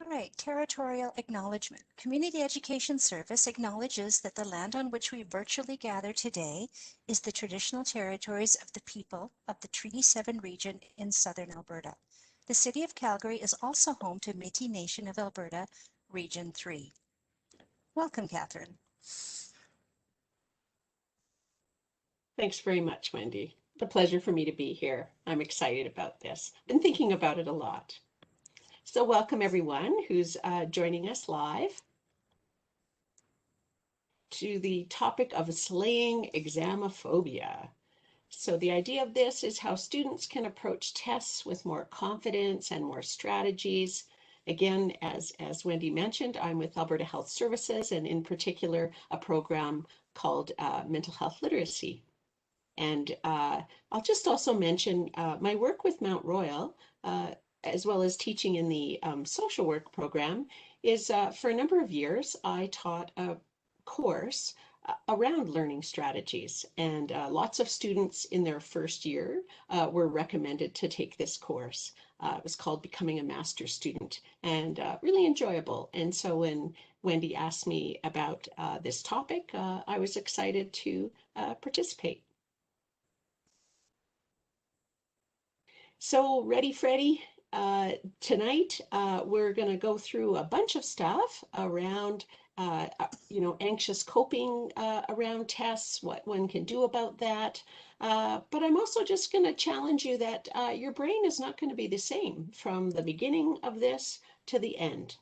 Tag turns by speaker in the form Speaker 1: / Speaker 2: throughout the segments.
Speaker 1: All right, territorial acknowledgement. Community Education Service acknowledges that the land on which we virtually gather today is the traditional territories of the people of the Treaty 7 region in southern Alberta. The City of Calgary is also home to Métis Nation of Alberta, Region 3. Welcome, Catherine.
Speaker 2: Thanks very much, Wendy. It's a pleasure for me to be here. I'm excited about this. Been thinking about it a lot. So welcome everyone who's joining us live to the topic of slaying examophobia. So the idea of this is how students can approach tests with more confidence and more strategies. Again, as Wendy mentioned, I'm with Alberta Health Services, and in particular, a program called Mental Health Literacy. And I'll just also mention my work with Mount Royal, as well as teaching in the social work program, is for a number of years, I taught a course around learning strategies, and lots of students in their first year were recommended to take this course. It was called Becoming a Master Student, and really enjoyable. And so when Wendy asked me about this topic, I was excited to participate. So ready, Freddie? Tonight, we're going to go through a bunch of stuff around, anxious coping around tests, what one can do about that. But I'm also just going to challenge you that your brain is not going to be the same from the beginning of this to the end.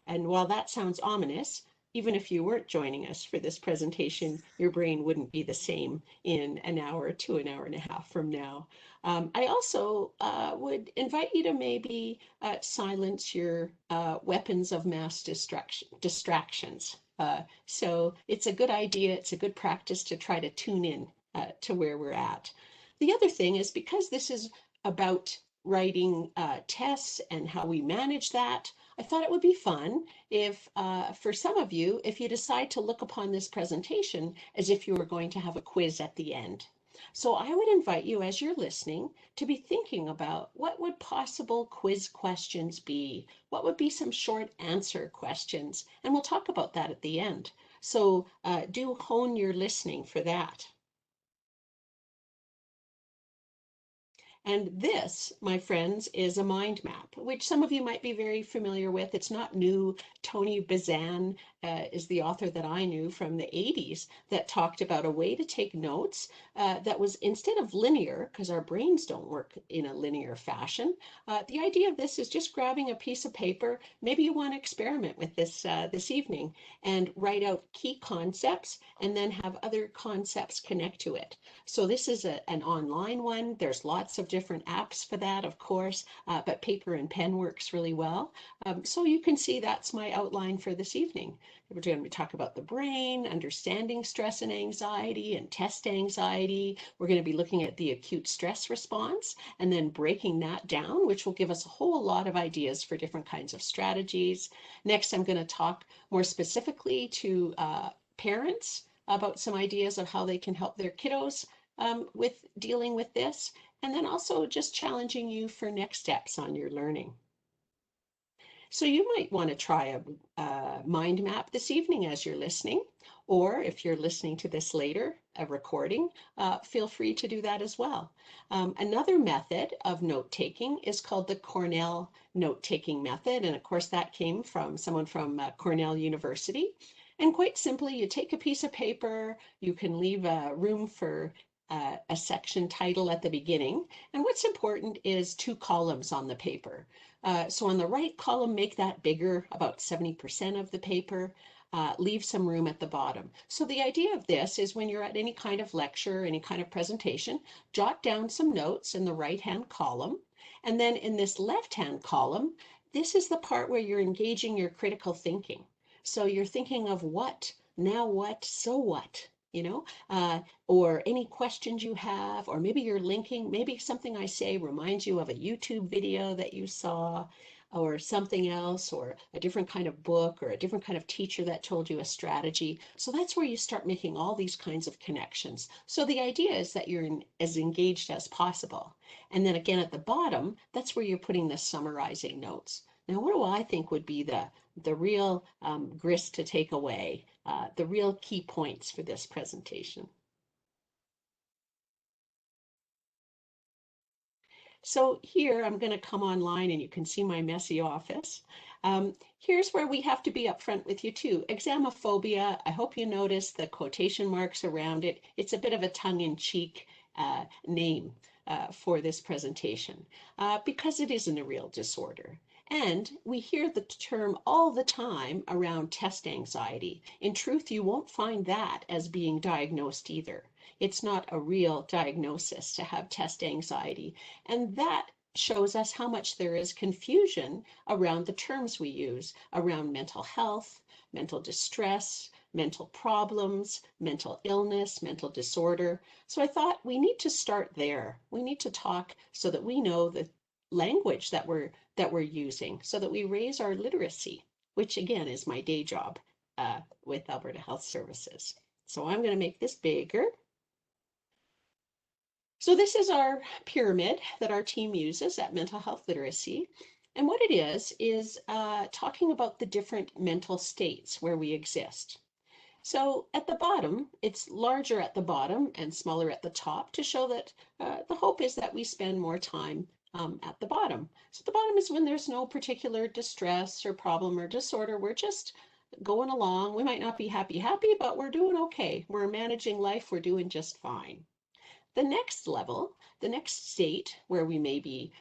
Speaker 2: And while that sounds ominous, even if you weren't joining us for this presentation, your brain wouldn't be the same in an hour to an hour and a half from now. I also would invite you to maybe silence your weapons of mass distractions. So it's a good idea, it's a good practice to try to tune in to where we're at. The other thing is, because this is about writing tests and how we manage that, I thought it would be fun if, for some of you, if you decide to look upon this presentation as if you were going to have a quiz at the end. So I would invite you, as you're listening, to be thinking about what would possible quiz questions be? What would be some short answer questions? And we'll talk about that at the end. So do hone your listening for that. And this, my friends, is a mind map, which some of you might be very familiar with. It's not new. Tony Bazan is the author that I knew from the 80s that talked about a way to take notes that was, instead of linear, because our brains don't work in a linear fashion, the idea of this is just grabbing a piece of paper. Maybe you want to experiment with this this evening and write out key concepts and then have other concepts connect to it. So this is an online one. There's lots of different apps for that, of course, but paper and pen works really well. So you can see that's my outline for this evening. We're going to talk about the brain, understanding stress and anxiety, and test anxiety. We're going to be looking at the acute stress response and then breaking that down, which will give us a whole lot of ideas for different kinds of strategies. Next, I'm going to talk more specifically to parents about some ideas of how they can help their kiddos with dealing with this, and then also just challenging you for next steps on your learning. So you might want to try a mind map this evening as you're listening, or if you're listening to this later, a recording, feel free to do that as well. Another method of note-taking is called the Cornell note-taking method, and of course that came from someone from Cornell University. And quite simply, you take a piece of paper, you can leave room for a section title at the beginning. And what's important is 2 columns on the paper. So on the right column, make that bigger, about 70% of the paper. Leave some room at the bottom. So the idea of this is when you're at any kind of lecture, any kind of presentation, jot down some notes in the right-hand column. And then in this left-hand column, this is the part where you're engaging your critical thinking. So you're thinking of what, now what, so what? Or any questions you have, or maybe you're linking, maybe something I say reminds you of a YouTube video that you saw, or something else, or a different kind of book, or a different kind of teacher that told you a strategy. So that's where you start making all these kinds of connections. So the idea is that you're as engaged as possible. And then again at the bottom, that's where you're putting the summarizing notes. Now, what do I think would be the real grist to take away, the real key points for this presentation? So here I'm going to come online and you can see my messy office. Here's where we have to be upfront with you too. Examaphobia, I hope you notice the quotation marks around it. It's a bit of a tongue-in-cheek name for this presentation because it isn't a real disorder. And we hear the term all the time around test anxiety. In truth, you won't find that as being diagnosed either. It's not a real diagnosis to have test anxiety. And that shows us how much there is confusion around the terms we use around mental health, mental distress, mental problems, mental illness, mental disorder. So I thought we need to start there. We need to talk so that we know the language that we're using, so that we raise our literacy, which again is my day job with Alberta Health Services. So I'm going to make this bigger. So this is our pyramid that our team uses at Mental Health Literacy. And what it is talking about the different mental states where we exist. So at the bottom, it's larger at the bottom and smaller at the top to show that the hope is that we spend more time at the bottom. So the bottom is when there's no particular distress or problem or disorder. We're just going along. We might not be happy, but we're doing okay. We're managing life. We're doing just fine. The next level, the next state where we may be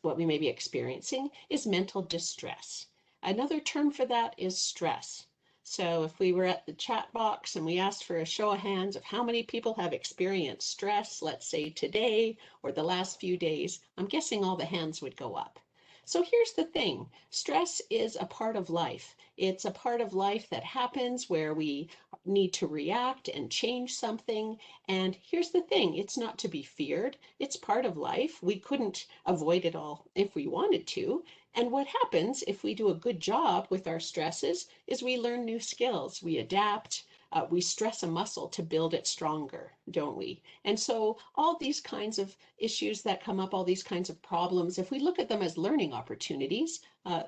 Speaker 2: what we may be experiencing is mental distress. Another term for that is stress. So if we were at the chat box and we asked for a show of hands of how many people have experienced stress, let's say today or the last few days, I'm guessing all the hands would go up. So here's the thing, stress is a part of life. It's a part of life that happens where we need to react and change something. And here's the thing, it's not to be feared. It's part of life. We couldn't avoid it all if we wanted to. And what happens if we do a good job with our stresses is we learn new skills, we adapt, we stress a muscle to build it stronger, don't we? And so all these kinds of issues that come up, all these kinds of problems, if we look at them as learning opportunities,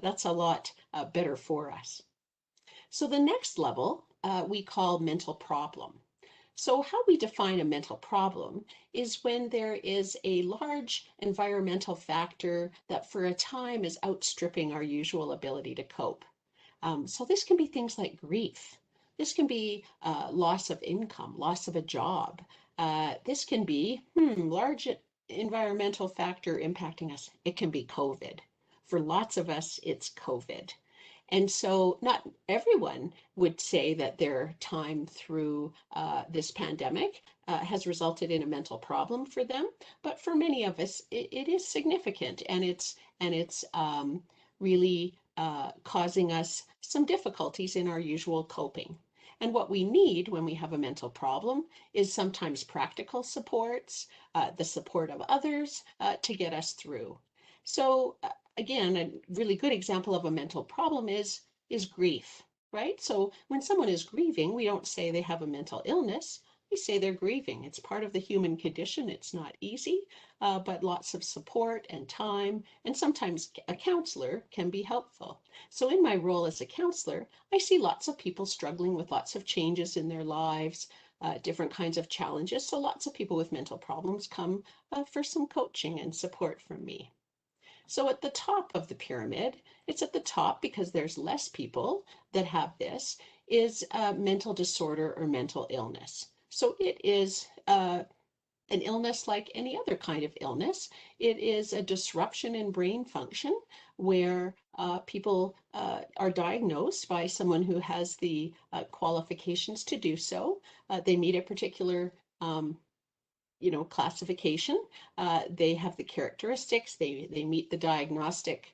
Speaker 2: that's a lot better for us. So the next level we call mental problem. So how we define a mental problem is when there is a large environmental factor that for a time is outstripping our usual ability to cope. So this can be things like grief. This can be loss of income, loss of a job. This can be large environmental factor impacting us. It can be COVID. For lots of us, it's COVID. And so not everyone would say that their time through this pandemic has resulted in a mental problem for them, but for many of us, it is significant, and it's really causing us some difficulties in our usual coping. And what we need when we have a mental problem is sometimes practical supports, the support of others to get us through. So again, a really good example of a mental problem is grief, right? So when someone is grieving, we don't say they have a mental illness. We say they're grieving. It's part of the human condition. It's not easy, but lots of support and time, and sometimes a counselor can be helpful. So in my role as a counselor, I see lots of people struggling with lots of changes in their lives, different kinds of challenges. So lots of people with mental problems come for some coaching and support from me. So at the top of the pyramid, it's at the top because there's less people that have this, is mental disorder or mental illness. So it is an illness like any other kind of illness. It is a disruption in brain function where people are diagnosed by someone who has the qualifications to do so. They meet a particular classification. They have the characteristics, they meet the diagnostic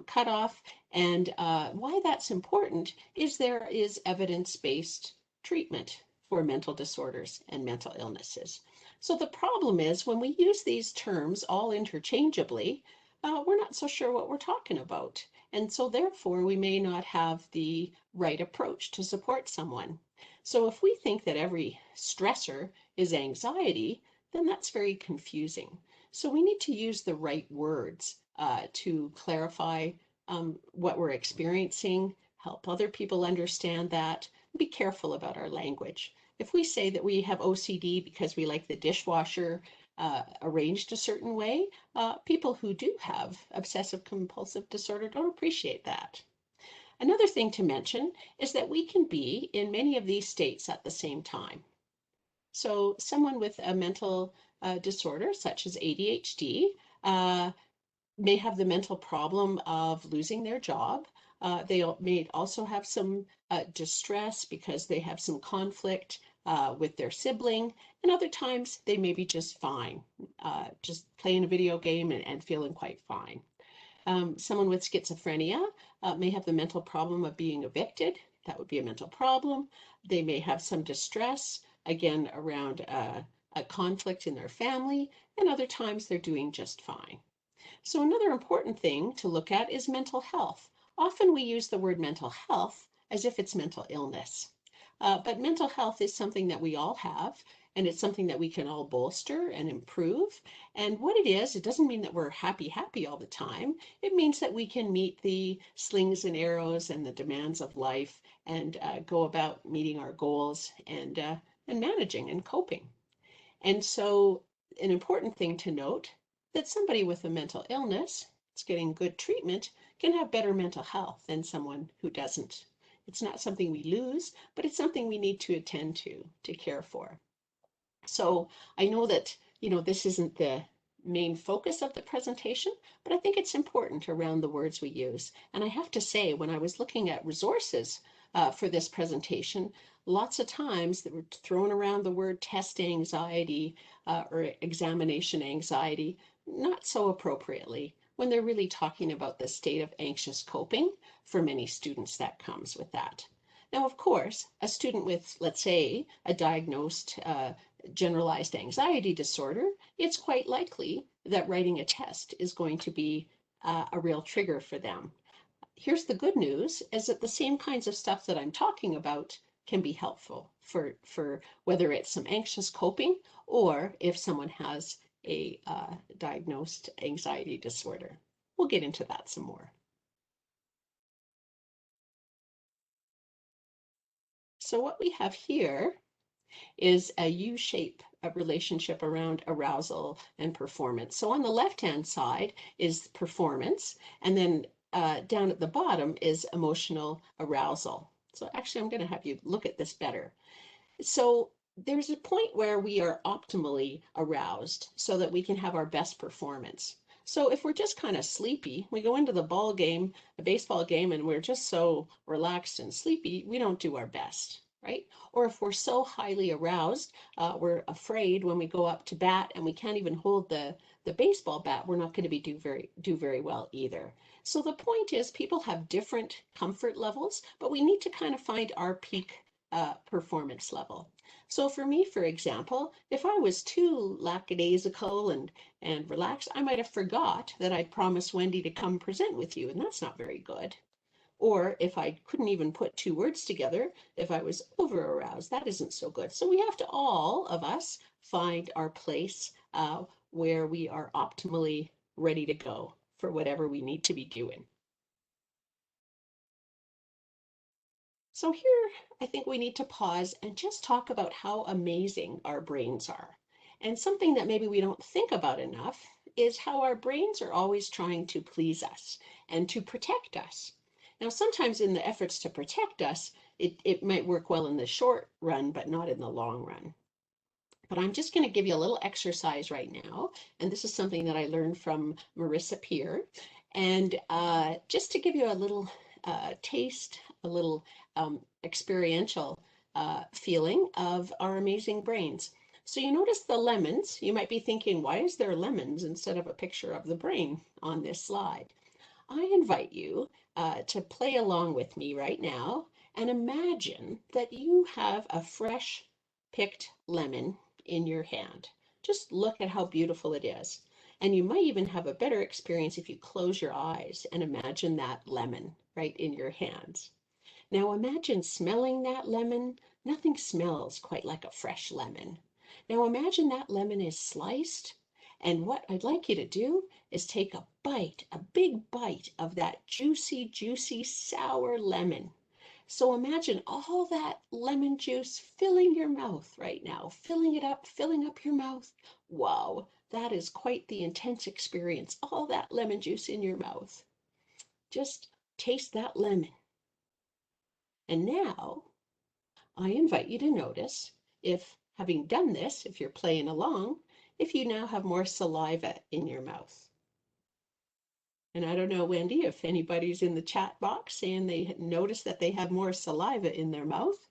Speaker 2: cutoff. And why that's important is there is evidence-based treatment for mental disorders and mental illnesses. So the problem is when we use these terms all interchangeably, we're not so sure what we're talking about. And so therefore we may not have the right approach to support someone. So if we think that every stressor is anxiety, then that's very confusing. So we need to use the right words to clarify what we're experiencing, help other people understand that, be careful about our language. If we say that we have OCD because we like the dishwasher arranged a certain way, people who do have obsessive compulsive disorder don't appreciate that. Another thing to mention is that we can be in many of these states at the same time. So someone with a mental disorder, such as ADHD, may have the mental problem of losing their job. They may also have some distress because they have some conflict with their sibling, and other times they may be just fine, just playing a video game and feeling quite fine. Someone with schizophrenia may have the mental problem of being evicted. That would be a mental problem. They may have some distress, again, around a conflict in their family, and other times they're doing just fine. So another important thing to look at is mental health. Often we use the word mental health as if it's mental illness. But mental health is something that we all have, and it's something that we can all bolster and improve. And what it is, it doesn't mean that we're happy all the time. It means that we can meet the slings and arrows and the demands of life and go about meeting our goals and managing and coping. And so an important thing to note that somebody with a mental illness that's getting good treatment can have better mental health than someone who doesn't. It's not something we lose, but it's something we need to attend to care for. So I know that, this isn't the main focus of the presentation, but I think it's important around the words we use. And I have to say, when I was looking at resources for this presentation, lots of times that were thrown around the word test anxiety or examination anxiety, not so appropriately, when they're really talking about the state of anxious coping for many students that comes with that. Now, of course, a student with, let's say, a diagnosed generalized anxiety disorder, it's quite likely that writing a test is going to be a real trigger for them. Here's the good news, is that the same kinds of stuff that I'm talking about can be helpful for whether it's some anxious coping or if someone has a diagnosed anxiety disorder. We'll get into that some more. So what we have here is a U-shape of relationship around arousal and performance. So on the left-hand side is performance, and then down at the bottom is emotional arousal. So actually, I'm going to have you look at this better. So there's a point where we are optimally aroused so that we can have our best performance. So if we're just kind of sleepy, we go into the ball game, a baseball game, and we're just so relaxed and sleepy, we don't do our best, right? Or if we're so highly aroused, we're afraid when we go up to bat and we can't even hold the baseball bat, we're not going to be do very well either. So the point is, people have different comfort levels, but we need to kind of find our peak performance level. So for me, for example, if I was too lackadaisical and relaxed, I might have forgot that I'd promised Wendy to come present with you, and that's not very good. Or if I couldn't even put two words together, if I was over aroused, that isn't so good. So we have to, all of us, find our place where we are optimally ready to go for whatever we need to be doing. So here, I think we need to pause and just talk about how amazing our brains are. And something that maybe we don't think about enough is how our brains are always trying to please us and to protect us. Now, sometimes in the efforts to protect us, it might work well in the short run, but not in the long run. But I'm just going to give you a little exercise right now. And this is something that I learned from Marissa Peer. And just to give you a little taste, a little experiential feeling of our amazing brains. So you notice the lemons. You might be thinking, why is there lemons instead of a picture of the brain on this slide? I invite you to play along with me right now and imagine that you have a fresh picked lemon in your hand. Just look at how beautiful it is. And you might even have a better experience if you close your eyes and imagine that lemon right in your hands. Now imagine smelling that lemon. Nothing smells quite like a fresh lemon. Now imagine that lemon is sliced And what I'd like you to do is take a bite, a big bite of that juicy, juicy, sour lemon. So imagine all that lemon juice filling your mouth right now, filling up your mouth. Wow, that is quite the intense experience. All that lemon juice in your mouth. Just taste that lemon. And now I invite you to notice if, having done this, if you're playing along, if you now have more saliva in your mouth. And I don't know, Wendy, if anybody's in the chat box saying they notice that they have more saliva in their mouth.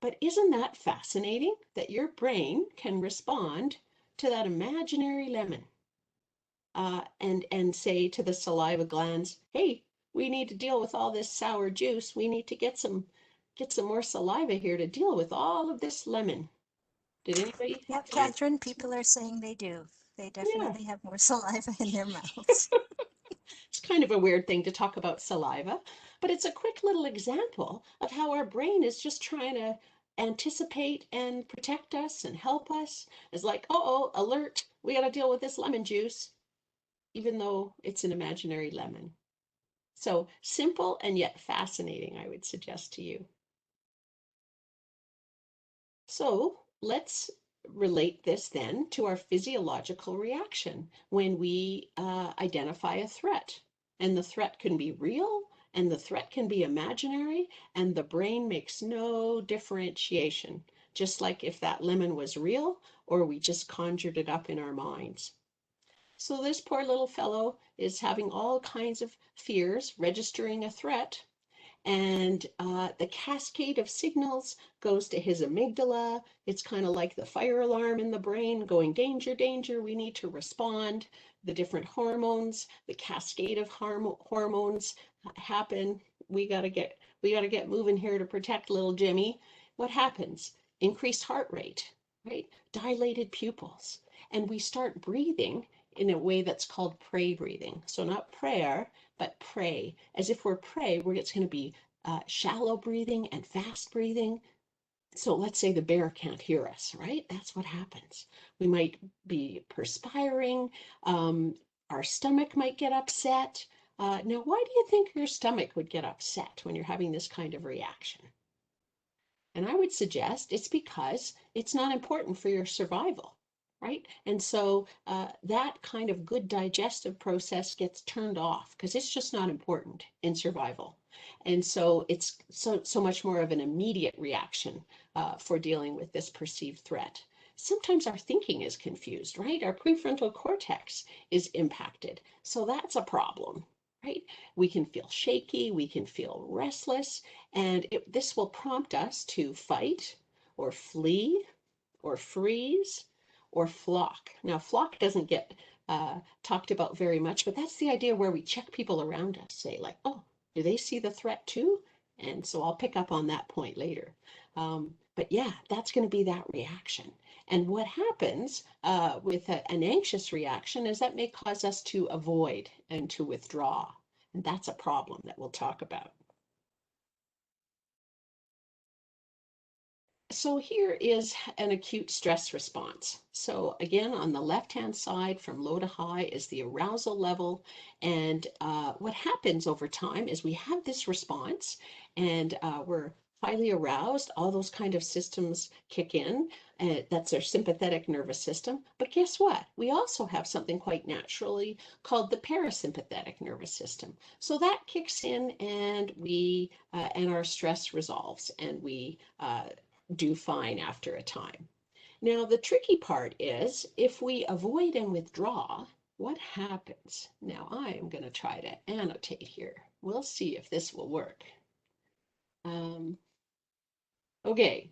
Speaker 2: But isn't that fascinating that your brain can respond to that imaginary lemon and say to the saliva glands, hey, we need to deal with all this sour juice. We need to get some more saliva here to deal with all of this lemon. Did anybody
Speaker 1: Yep,
Speaker 2: find?
Speaker 1: Catherine, people are saying they do. They
Speaker 2: Yeah,
Speaker 1: definitely have more saliva in their mouths.
Speaker 2: it's kind of a weird thing to talk about saliva, but it's a quick little example of how our brain is just trying to anticipate and protect us and help us. It's like, oh, alert, we got to deal with this lemon juice, even though it's an imaginary lemon. So simple and yet fascinating, I would suggest to you. So let's relate this then to our physiological reaction when we identify a threat. And the threat can be real and the threat can be imaginary, and the brain makes no differentiation, just like if that lemon was real or we just conjured it up in our minds. So this poor little fellow is having all kinds of fears, registering a threat, and the cascade of signals goes to his amygdala. It's kind of like the fire alarm in the brain going, danger, danger, we need to respond. The different hormones, the cascade of hormones happen. We got to get moving here to protect little Jimmy. What happens? Increased heart rate, right? Dilated pupils. And we start breathing in a way that's called prey breathing. So not prayer, but pray. As if we're prey, it's going to be shallow breathing and fast breathing. So let's say the bear can't hear us, right? That's what happens. We might be perspiring. Our stomach might get upset. Now, why do you think your stomach would get upset when you're having this kind of reaction? And I would suggest it's because it's not important for your survival, right? And so that kind of good digestive process gets turned off because it's just not important in survival. And so it's so much more of an immediate reaction for dealing with this perceived threat. Sometimes our thinking is confused, right? Our prefrontal cortex is impacted. So that's a problem, right? We can feel shaky, we can feel restless, and this will prompt us to fight or flee or freeze or flock. Now, flock doesn't get talked about very much, but that's the idea where we check people around us, say like, oh, do they see the threat too? And so I'll pick up on that point later. But yeah, that's going to be that reaction. And what happens with an anxious reaction is that may cause us to avoid and to withdraw. And that's a problem that we'll talk about. So here is an acute stress response. So again, on the left-hand side from low to high is the arousal level. And what happens over time is we have this response and we're highly aroused. All those kind of systems kick in. That's our sympathetic nervous system. But guess what? We also have something quite naturally called the parasympathetic nervous system. So that kicks in and and our stress resolves and we do fine after a time. Now, the tricky part is if we avoid and withdraw, what happens? Now, I am going to try to annotate here. We'll see if this will work. Okay.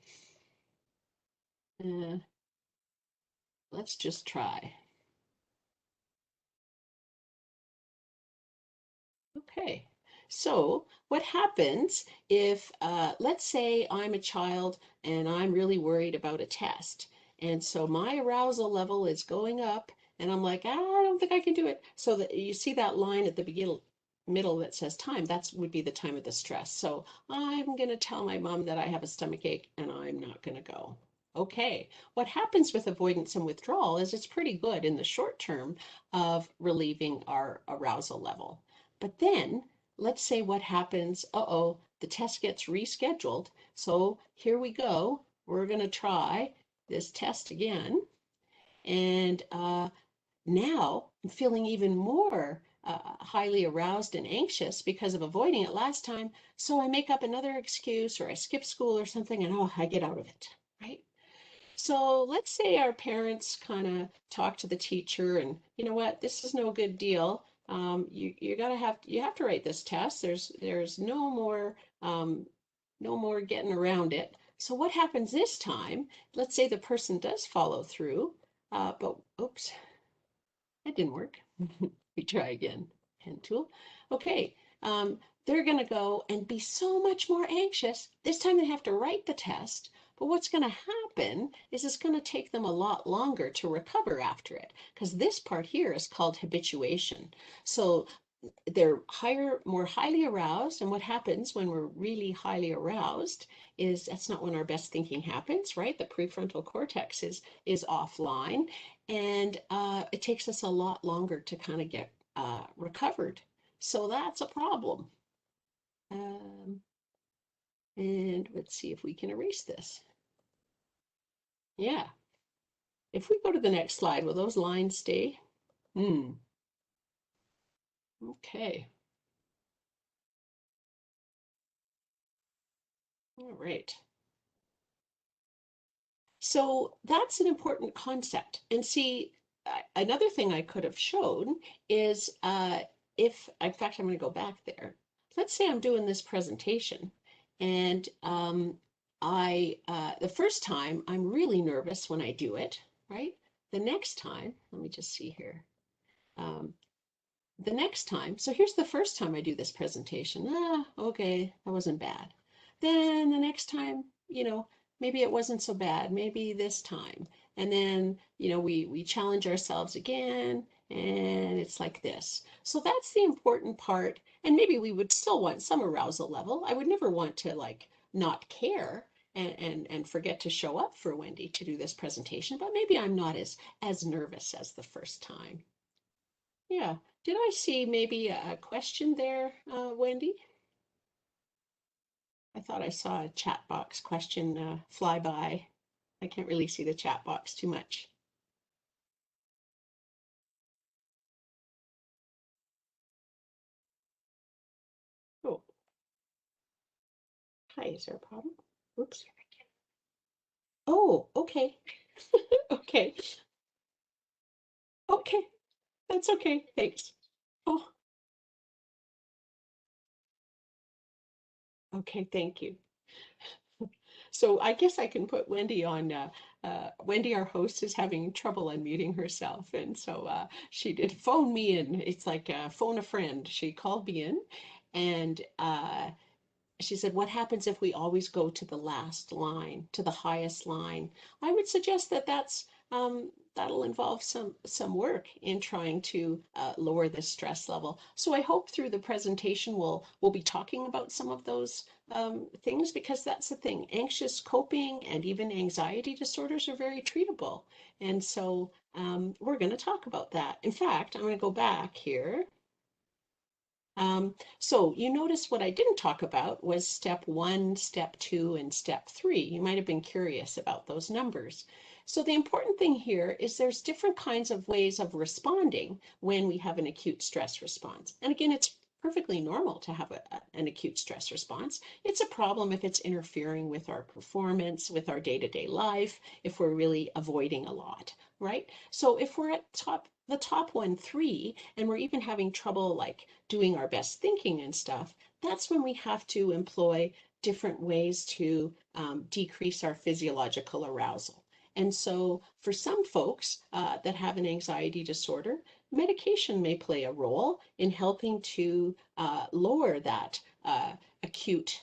Speaker 2: Let's just try. Okay. So what happens if, let's say I'm a child and I'm really worried about a test. And so my arousal level is going up and I'm like, I don't think I can do it. So that you see that line at the middle that says time, that would be the time of the stress. So I'm going to tell my mom that I have a stomach ache and I'm not going to go. Okay, what happens with avoidance and withdrawal is it's pretty good in the short term of relieving our arousal level. But then let's say what happens, uh-oh, the test gets rescheduled. So here we go. We're going to try this test again. And now I'm feeling even more highly aroused and anxious because of avoiding it last time. So I make up another excuse or I skip school or something and oh, I get out of it, right? So let's say our parents kind of talk to the teacher and you know what, this is no good deal. You have to write this test. There's no more getting around it. So what happens this time? Let's say the person does follow through, but oops, that didn't work. We try again. Pen tool. Okay. They're going to go and be so much more anxious. This time they have to write the test. But what's going to happen is it's going to take them a lot longer to recover after it because this part here is called habituation. So they're more highly aroused. And what happens when we're really highly aroused is that's not when our best thinking happens, right? The prefrontal cortex is offline, and it takes us a lot longer to kind of get recovered. So that's a problem. Um, and let's see if we can erase this. Yeah. If we go to the next slide, will those lines stay? Okay. All right. So that's an important concept. And see, another thing I could have shown is if, in fact, I'm going to go back there. Let's say I'm doing this presentation and the first time I'm really nervous when I do it, right? The next time, let me just see here. Um, the next time, so here's the first time I do this presentation. Okay, that wasn't bad. Then the next time, maybe it wasn't so bad, maybe this time. And then, we challenge ourselves again, and it's like this. So that's the important part. And maybe we would still want some arousal level. I would never want to like not care and forget to show up for Wendy to do this presentation, but maybe I'm not as nervous as the first time. Yeah. Did I see maybe a question there, Wendy? I thought I saw a chat box question fly by. I can't really see the chat box too much. Oh, hi, is there a problem? Oops. Oh, okay. Okay. Okay. That's okay. Thanks. Oh, okay. Thank you. So I guess I can put Wendy on. Wendy, our host, is having trouble unmuting herself, and so she did phone me in. It's like phone a friend. She called me in, and she said, "What happens if we always go to the last line, to the highest line?" I would suggest that'll involve some work in trying to lower the stress level. So I hope through the presentation we'll be talking about some of those things because that's the thing. Anxious coping and even anxiety disorders are very treatable, and so we're going to talk about that. In fact, I'm going to go back here. So you notice what I didn't talk about was step 1, step 2, and step 3. You might have been curious about those numbers. So the important thing here is there's different kinds of ways of responding when we have an acute stress response. And again, it's perfectly normal to have an acute stress response. It's a problem if it's interfering with our performance, with our day-to-day life, if we're really avoiding a lot, right? So if we're at the top one, 3, and we're even having trouble like doing our best thinking and stuff, that's when we have to employ different ways to decrease our physiological arousal. And so for some folks that have an anxiety disorder, medication may play a role in helping to lower that acute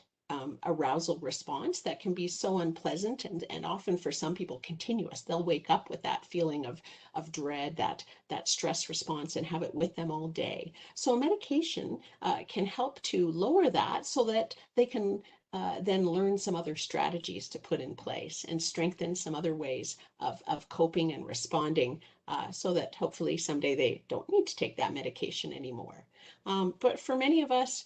Speaker 2: arousal response that can be so unpleasant and often for some people continuous. They'll wake up with that feeling of dread, that stress response, and have it with them all day. So medication can help to lower that so that they can then learn some other strategies to put in place and strengthen some other ways of coping and responding so that hopefully someday they don't need to take that medication anymore. But for many of us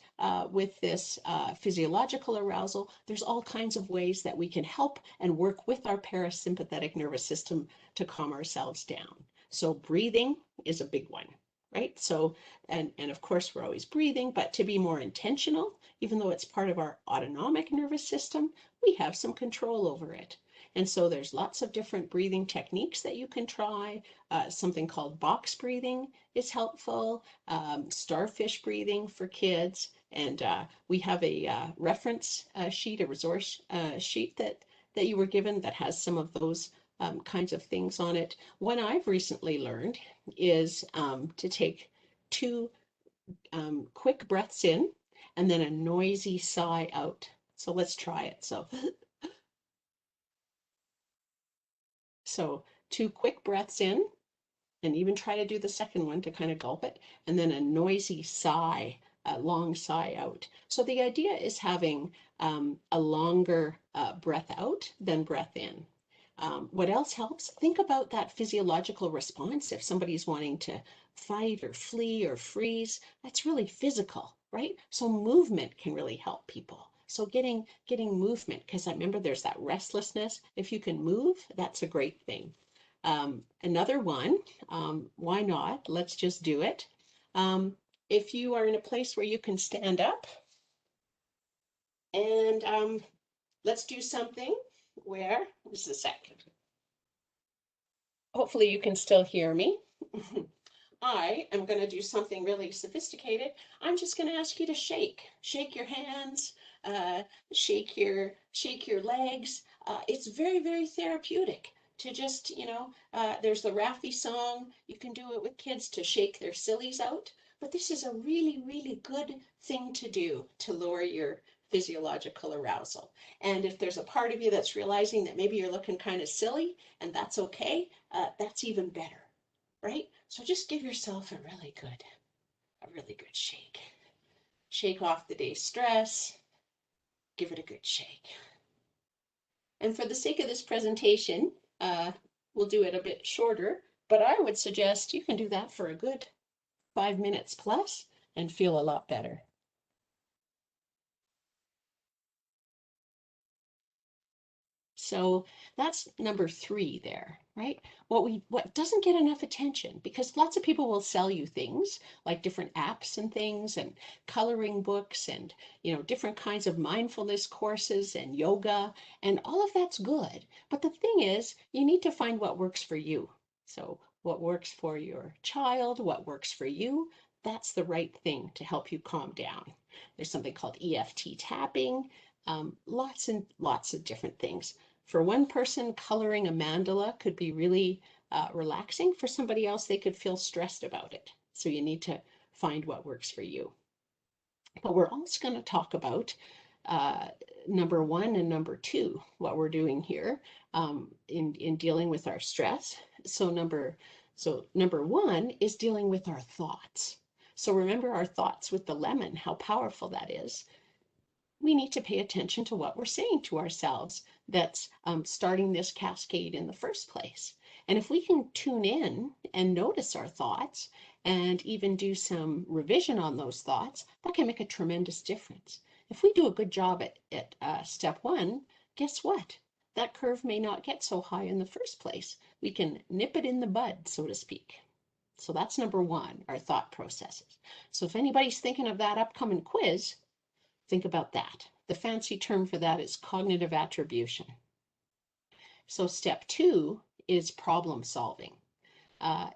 Speaker 2: with this physiological arousal, there's all kinds of ways that we can help and work with our parasympathetic nervous system to calm ourselves down. So breathing is a big one, right? So, and of course we're always breathing, but to be more intentional, even though it's part of our autonomic nervous system, we have some control over it. And so there's lots of different breathing techniques that you can try. Something called box breathing is helpful, starfish breathing for kids. And we have a reference sheet, a resource sheet that you were given that has some of those kinds of things on it. One I've recently learned is to take two quick breaths in and then a noisy sigh out. So let's try it. So 2 quick breaths in, and even try to do the second one to kind of gulp it, and then a noisy sigh, a long sigh out. So the idea is having a longer breath out than breath in. What else helps? Think about that physiological response. If somebody's wanting to fight or flee or freeze, that's really physical, right? So movement can really help people. So getting movement, because I remember there's that restlessness. If you can move, that's a great thing. Another one, why not? Let's just do it. If you are in a place where you can stand up, and let's do something where, just a second. Hopefully you can still hear me. I am going to do something really sophisticated. I'm just going to ask you to shake your hands, shake your legs. It's very, very therapeutic to just, there's the Raffi song. You can do it with kids to shake their sillies out. But this is a really, really good thing to do to lower your physiological arousal. And if there's a part of you that's realizing that maybe you're looking kind of silly, and that's okay, that's even better, right? So just give yourself a really good shake. Shake off the day's stress, give it a good shake. And for the sake of this presentation, we'll do it a bit shorter, but I would suggest you can do that for a good 5 minutes plus and feel a lot better. So that's number 3 there, right? What doesn't get enough attention, because lots of people will sell you things like different apps and things and coloring books and different kinds of mindfulness courses and yoga, and all of that's good. But the thing is, you need to find what works for you. So what works for your child, what works for you, that's the right thing to help you calm down. There's something called EFT tapping, lots and lots of different things. For one person, coloring a mandala could be really relaxing. For somebody else, they could feel stressed about it. So you need to find what works for you. But we're also going to talk about number 1 and number 2, what we're doing here in dealing with our stress. So number 1 is dealing with our thoughts. So remember our thoughts with the lemon, how powerful that is. We need to pay attention to what we're saying to ourselves that's starting this cascade in the first place. And if we can tune in and notice our thoughts and even do some revision on those thoughts, that can make a tremendous difference. If we do a good job at step 1, guess what? That curve may not get so high in the first place. We can nip it in the bud, so to speak. So that's number 1, our thought processes. So if anybody's thinking of that upcoming quiz, think about that. The fancy term for that is cognitive attribution. So step 2 is problem solving.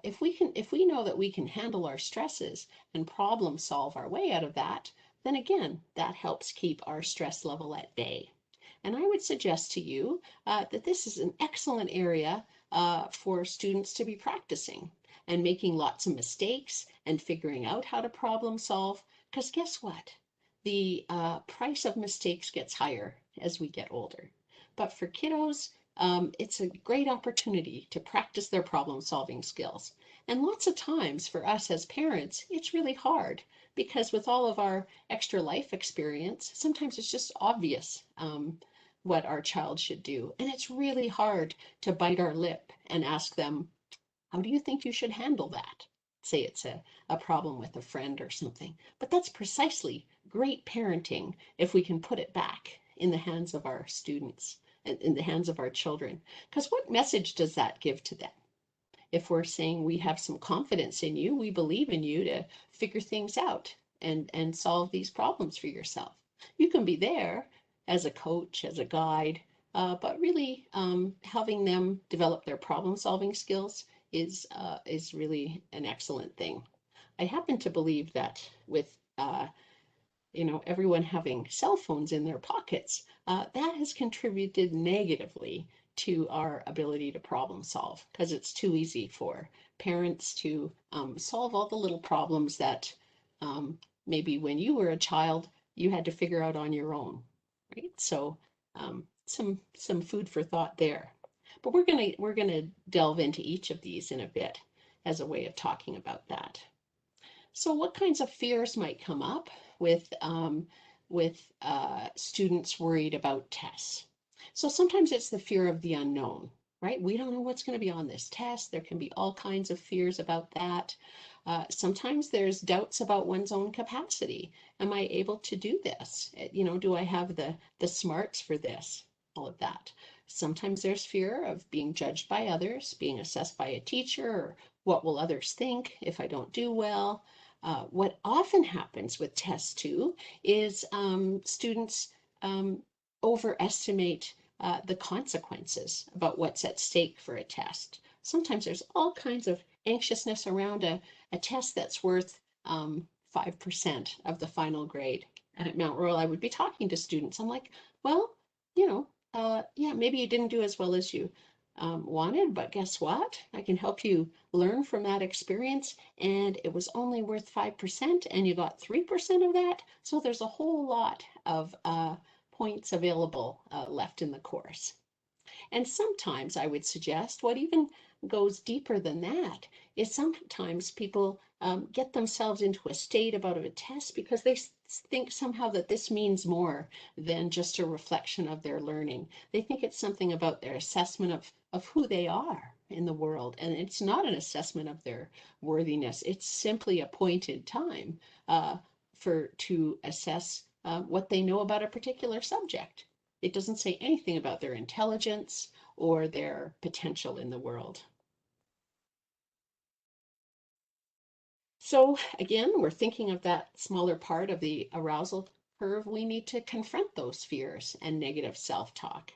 Speaker 2: If we know that we can handle our stresses and problem solve our way out of that, then again, that helps keep our stress level at bay. And I would suggest to you that this is an excellent area for students to be practicing and making lots of mistakes and figuring out how to problem solve, because guess what? The price of mistakes gets higher as we get older. But for kiddos, it's a great opportunity to practice their problem solving skills. And lots of times for us as parents, it's really hard because with all of our extra life experience, sometimes it's just obvious what our child should do. And it's really hard to bite our lip and ask them, how do you think you should handle that? Say it's a problem with a friend or something. But that's precisely great parenting if we can put it back in the hands of our students, in the hands of our children. Because what message does that give to them? If we're saying we have some confidence in you, we believe in you to figure things out and solve these problems for yourself. You can be there as a coach, as a guide, but really having them develop their problem solving skills is really an excellent thing. I happen to believe that with everyone having cell phones in their pockets, that has contributed negatively to our ability to problem solve because it's too easy for parents to solve all the little problems that maybe when you were a child you had to figure out on your own, right? So some food for thought there. But we're gonna delve into each of these in a bit as a way of talking about that. So what kinds of fears might come up with students worried about tests? So sometimes it's the fear of the unknown, right? We don't know what's going to be on this test. There can be all kinds of fears about that. Sometimes there's doubts about one's own capacity. Am I able to do this? Do I have the smarts for this? All of that. Sometimes there's fear of being judged by others, being assessed by a teacher, or what will others think if I don't do well? What often happens with tests too is students overestimate the consequences about what's at stake for a test. Sometimes there's all kinds of anxiousness around a test that's worth 5% of the final grade. And at Mount Royal, I would be talking to students. I'm like, well, yeah, maybe you didn't do as well as you wanted, but guess what? I can help you learn from that experience, and it was only worth 5%, and you got 3% of that. So there's a whole lot of points available left in the course. And sometimes I would suggest what even goes deeper than that is sometimes people get themselves into a state about a test because they think somehow that this means more than just a reflection of their learning. They think it's something about their assessment of who they are in the world. And it's not an assessment of their worthiness. It's simply a point in time to assess what they know about a particular subject. It doesn't say anything about their intelligence or their potential in the world. So again, we're thinking of that smaller part of the arousal curve. We need to confront those fears and negative self-talk.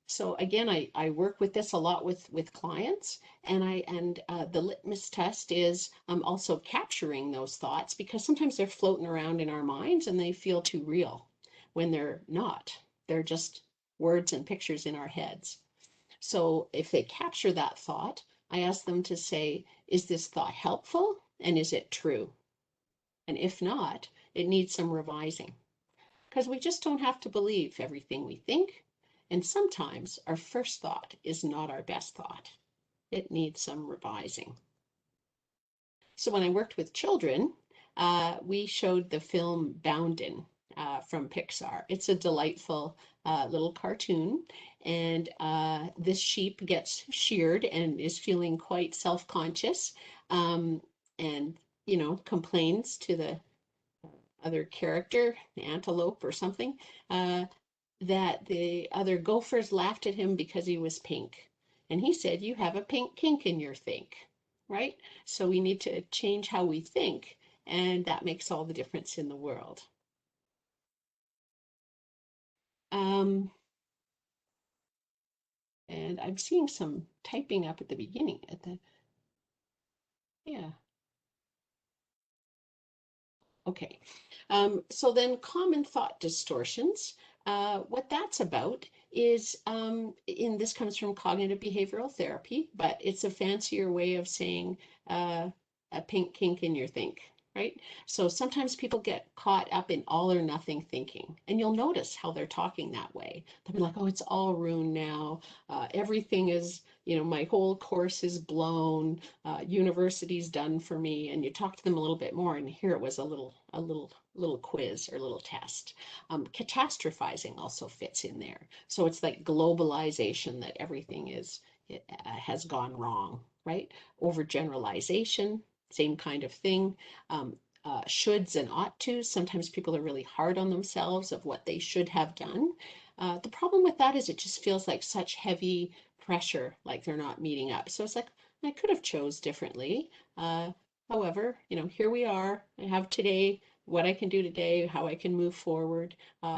Speaker 2: So again, I work with this a lot with clients, and the litmus test is also capturing those thoughts because sometimes they're floating around in our minds and they feel too real when they're not. They're just words and pictures in our heads. So if they capture that thought, I ask them to say, is this thought helpful and is it true? And if not, it needs some revising because we just don't have to believe everything we think. And sometimes our first thought is not our best thought. It needs some revising. So when I worked with children, we showed the film Boundin from Pixar. It's a delightful little cartoon, and this sheep gets sheared and is feeling quite self-conscious, and complains to the other character, the antelope or something, that the other gophers laughed at him because he was pink. And he said, you have a pink kink in your think, right? So we need to change how we think, and that makes all the difference in the world. Um, and I'm seeing some typing up at the beginning yeah. Okay. So then common thought distortions, what that's about is, this comes from cognitive behavioral therapy, but it's a fancier way of saying a pink kink in your think. right? So sometimes people get caught up in all or nothing thinking, and you'll notice how they're talking that way. They'll be like, oh, it's all ruined now. Everything is, my whole course is blown. University's done for me. And you talk to them a little bit more, and here it was a little quiz or a little test. Catastrophizing also fits in there. So it's like globalization, that everything has gone wrong, right? Overgeneralization, same kind of thing. Shoulds and ought tos. Sometimes people are really hard on themselves of what they should have done. The problem with that is it just feels like such heavy pressure, like they're not meeting up. So it's like, I could have chose differently. However, here we are. I have today. What I can do today, how I can move forward,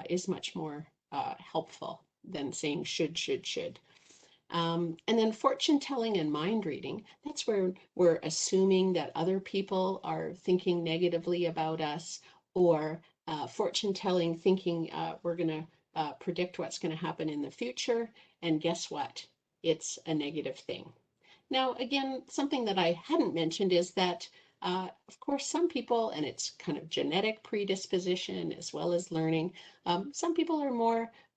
Speaker 2: is much more helpful than saying should. And then fortune telling and mind reading, that's where we're assuming that other people are thinking negatively about us, or fortune telling, thinking we're going to predict what's going to happen in the future. And guess what? It's a negative thing. Now, again, something that I hadn't mentioned is that, of course, some people, and it's kind of genetic predisposition as well as learning, some people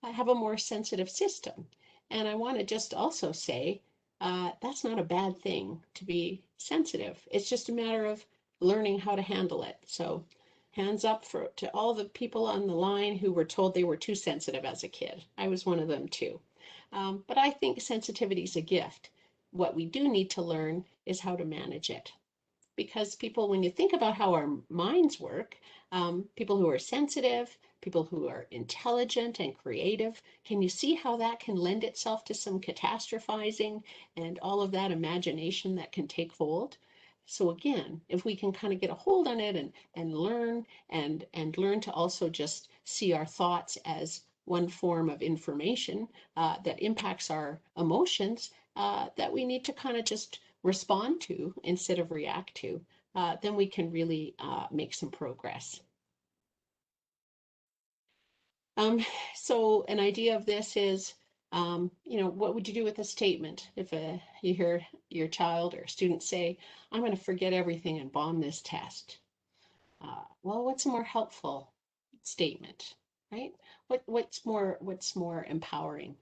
Speaker 2: have a more sensitive system. And I want to just also say that's not a bad thing to be sensitive. It's just a matter of learning how to handle it. So hands up to all the people on the line who were told they were too sensitive as a kid. I was one of them too. But I think sensitivity is a gift. What we do need to learn is how to manage it. Because people, when you think about how our minds work, people who are sensitive, people who are intelligent and creative, can you see how that can lend itself to some catastrophizing and all of that imagination that can take hold? So again, if we can kind of get a hold on it and learn and learn to also just see our thoughts as one form of information that impacts our emotions, that we need to kind of just respond to instead of react to, then we can really make some progress. So an idea of this is, what would you do with a statement if you hear your child or student say, I'm going to forget everything and bomb this test? Well, what's a more helpful statement, right? What's more empowering?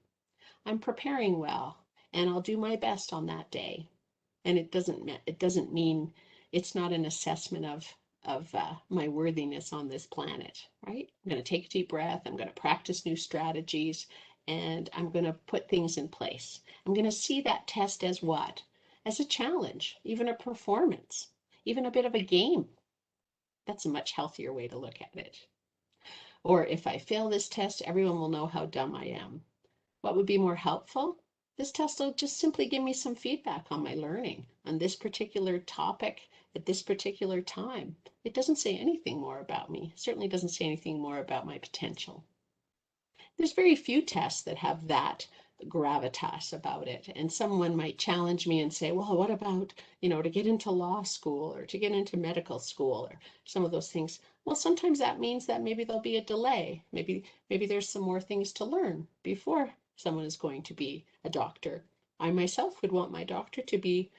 Speaker 2: I'm preparing well, and I'll do my best on that day. And it doesn't mean, it's not an assessment of my worthiness on this planet, right? I'm going to take a deep breath. I'm going to practice new strategies, and I'm going to put things in place. I'm going to see that test as what? As a challenge, even a performance, even a bit of a game. That's a much healthier way to look at it. Or if I fail this test, everyone will know how dumb I am. What would be more helpful? This test will just simply give me some feedback on my learning on this particular topic at this particular time. It doesn't say anything more about me. It certainly doesn't say anything more about my potential. There's very few tests that have that gravitas about it. And someone might challenge me and say, well, what about, to get into law school or to get into medical school or some of those things? Well, sometimes that means that maybe there'll be a delay. Maybe there's some more things to learn before someone is going to be a doctor. I myself would want my doctor to be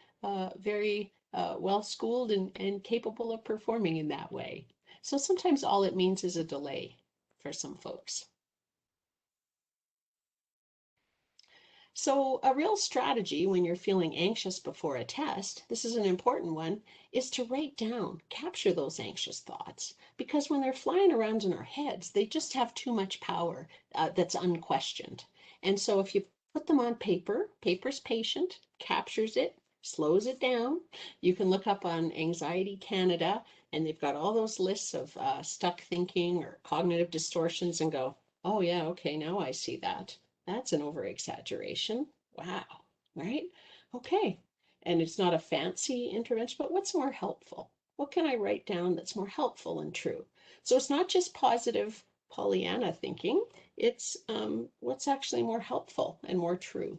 Speaker 2: very well schooled and capable of performing in that way. So sometimes all it means is a delay for some folks. So a real strategy when you're feeling anxious before a test, this is an important one, is to write down, capture those anxious thoughts. Because when they're flying around in our heads, they just have too much power that's unquestioned. And so if you put them on paper, paper's patient, captures it, slows it down. You can look up on Anxiety Canada, and they've got all those lists of stuck thinking or cognitive distortions, and go, oh yeah, okay, now I see that. That's an over exaggeration. Wow, right? Okay. And it's not a fancy intervention, but what's more helpful? What can I write down that's more helpful and true? So it's not just positive Pollyanna thinking, it's what's actually more helpful and more true.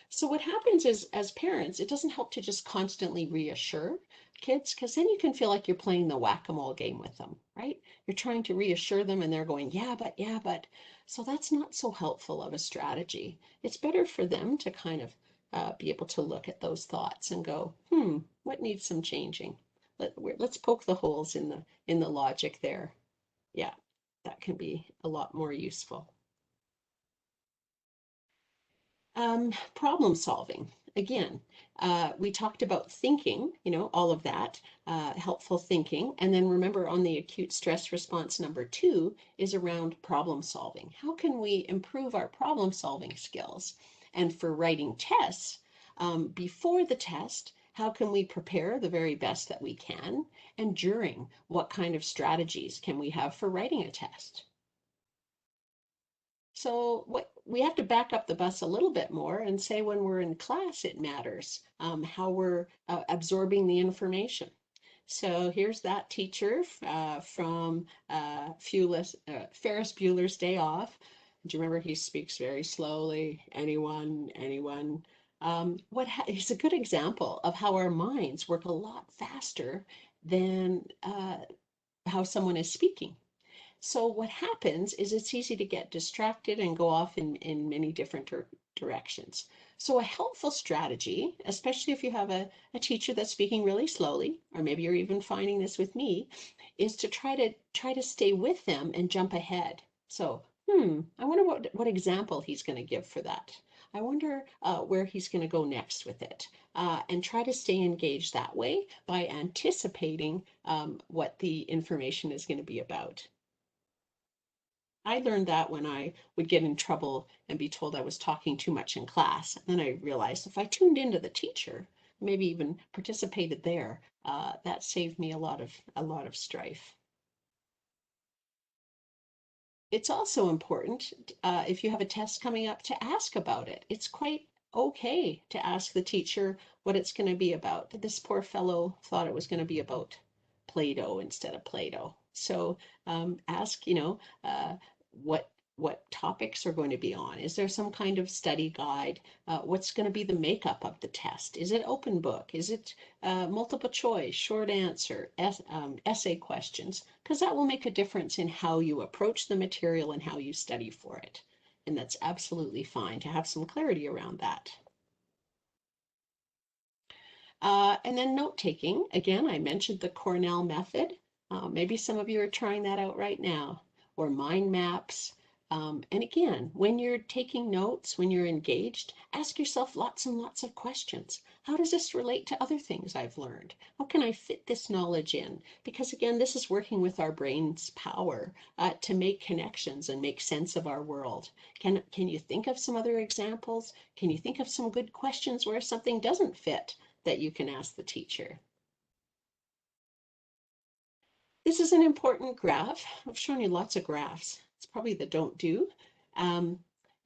Speaker 2: So what happens is, as parents, it doesn't help to just constantly reassure kids, because then you can feel like you're playing the whack-a-mole game with them, right? You're trying to reassure them and they're going, yeah, but, yeah, but. So that's not so helpful of a strategy. It's better for them to kind of be able to look at those thoughts and go, what needs some changing? let's poke the holes in the logic there. Yeah, that can be a lot more useful. Problem solving. Again, we talked about thinking, all of that, helpful thinking. And then remember on the acute stress response number 2 is around problem solving. How can we improve our problem solving skills? And for writing tests, before the test, how can we prepare the very best that we can? And during, what kind of strategies can we have for writing a test? So what we have to back up the bus a little bit more and say when we're in class, it matters how we're absorbing the information. So here's that teacher from Ferris Bueller's Day Off. Do you remember he speaks very slowly? Anyone? He's a good example of how our minds work a lot faster than how someone is speaking. So what happens is it's easy to get distracted and go off in many different directions. So a helpful strategy, especially if you have a teacher that's speaking really slowly, or maybe you're even finding this with me, is to try to stay with them and jump ahead. So, I wonder what example he's going to give for that. I wonder where he's going to go next with it, and try to stay engaged that way by anticipating what the information is going to be about. I learned that when I would get in trouble and be told I was talking too much in class. And then I realized if I tuned into the teacher, maybe even participated there, that saved me a lot of strife. It's also important if you have a test coming up to ask about it. It's quite okay to ask the teacher what it's going to be about. This poor fellow thought it was going to be about Play-Doh instead of Play-Doh. So ask, what topics are going to be on. Is there some kind of study guide? What's going to be the makeup of the test? Is it open book? Is it multiple choice, short answer, essay questions? Because that will make a difference in how you approach the material and how you study for it. And that's absolutely fine to have some clarity around that. And then note taking, again, I mentioned the Cornell method. Maybe some of you are trying that out right now, or mind maps. And again, when you're taking notes, when you're engaged, ask yourself lots and lots of questions. How does this relate to other things I've learned? How can I fit this knowledge in? Because again, this is working with our brain's power to make connections and make sense of our world. Can you think of some other examples? Can you think of some good questions where something doesn't fit that you can ask the teacher? This is an important graph. I've shown you lots of graphs. It's probably the don't do. Um,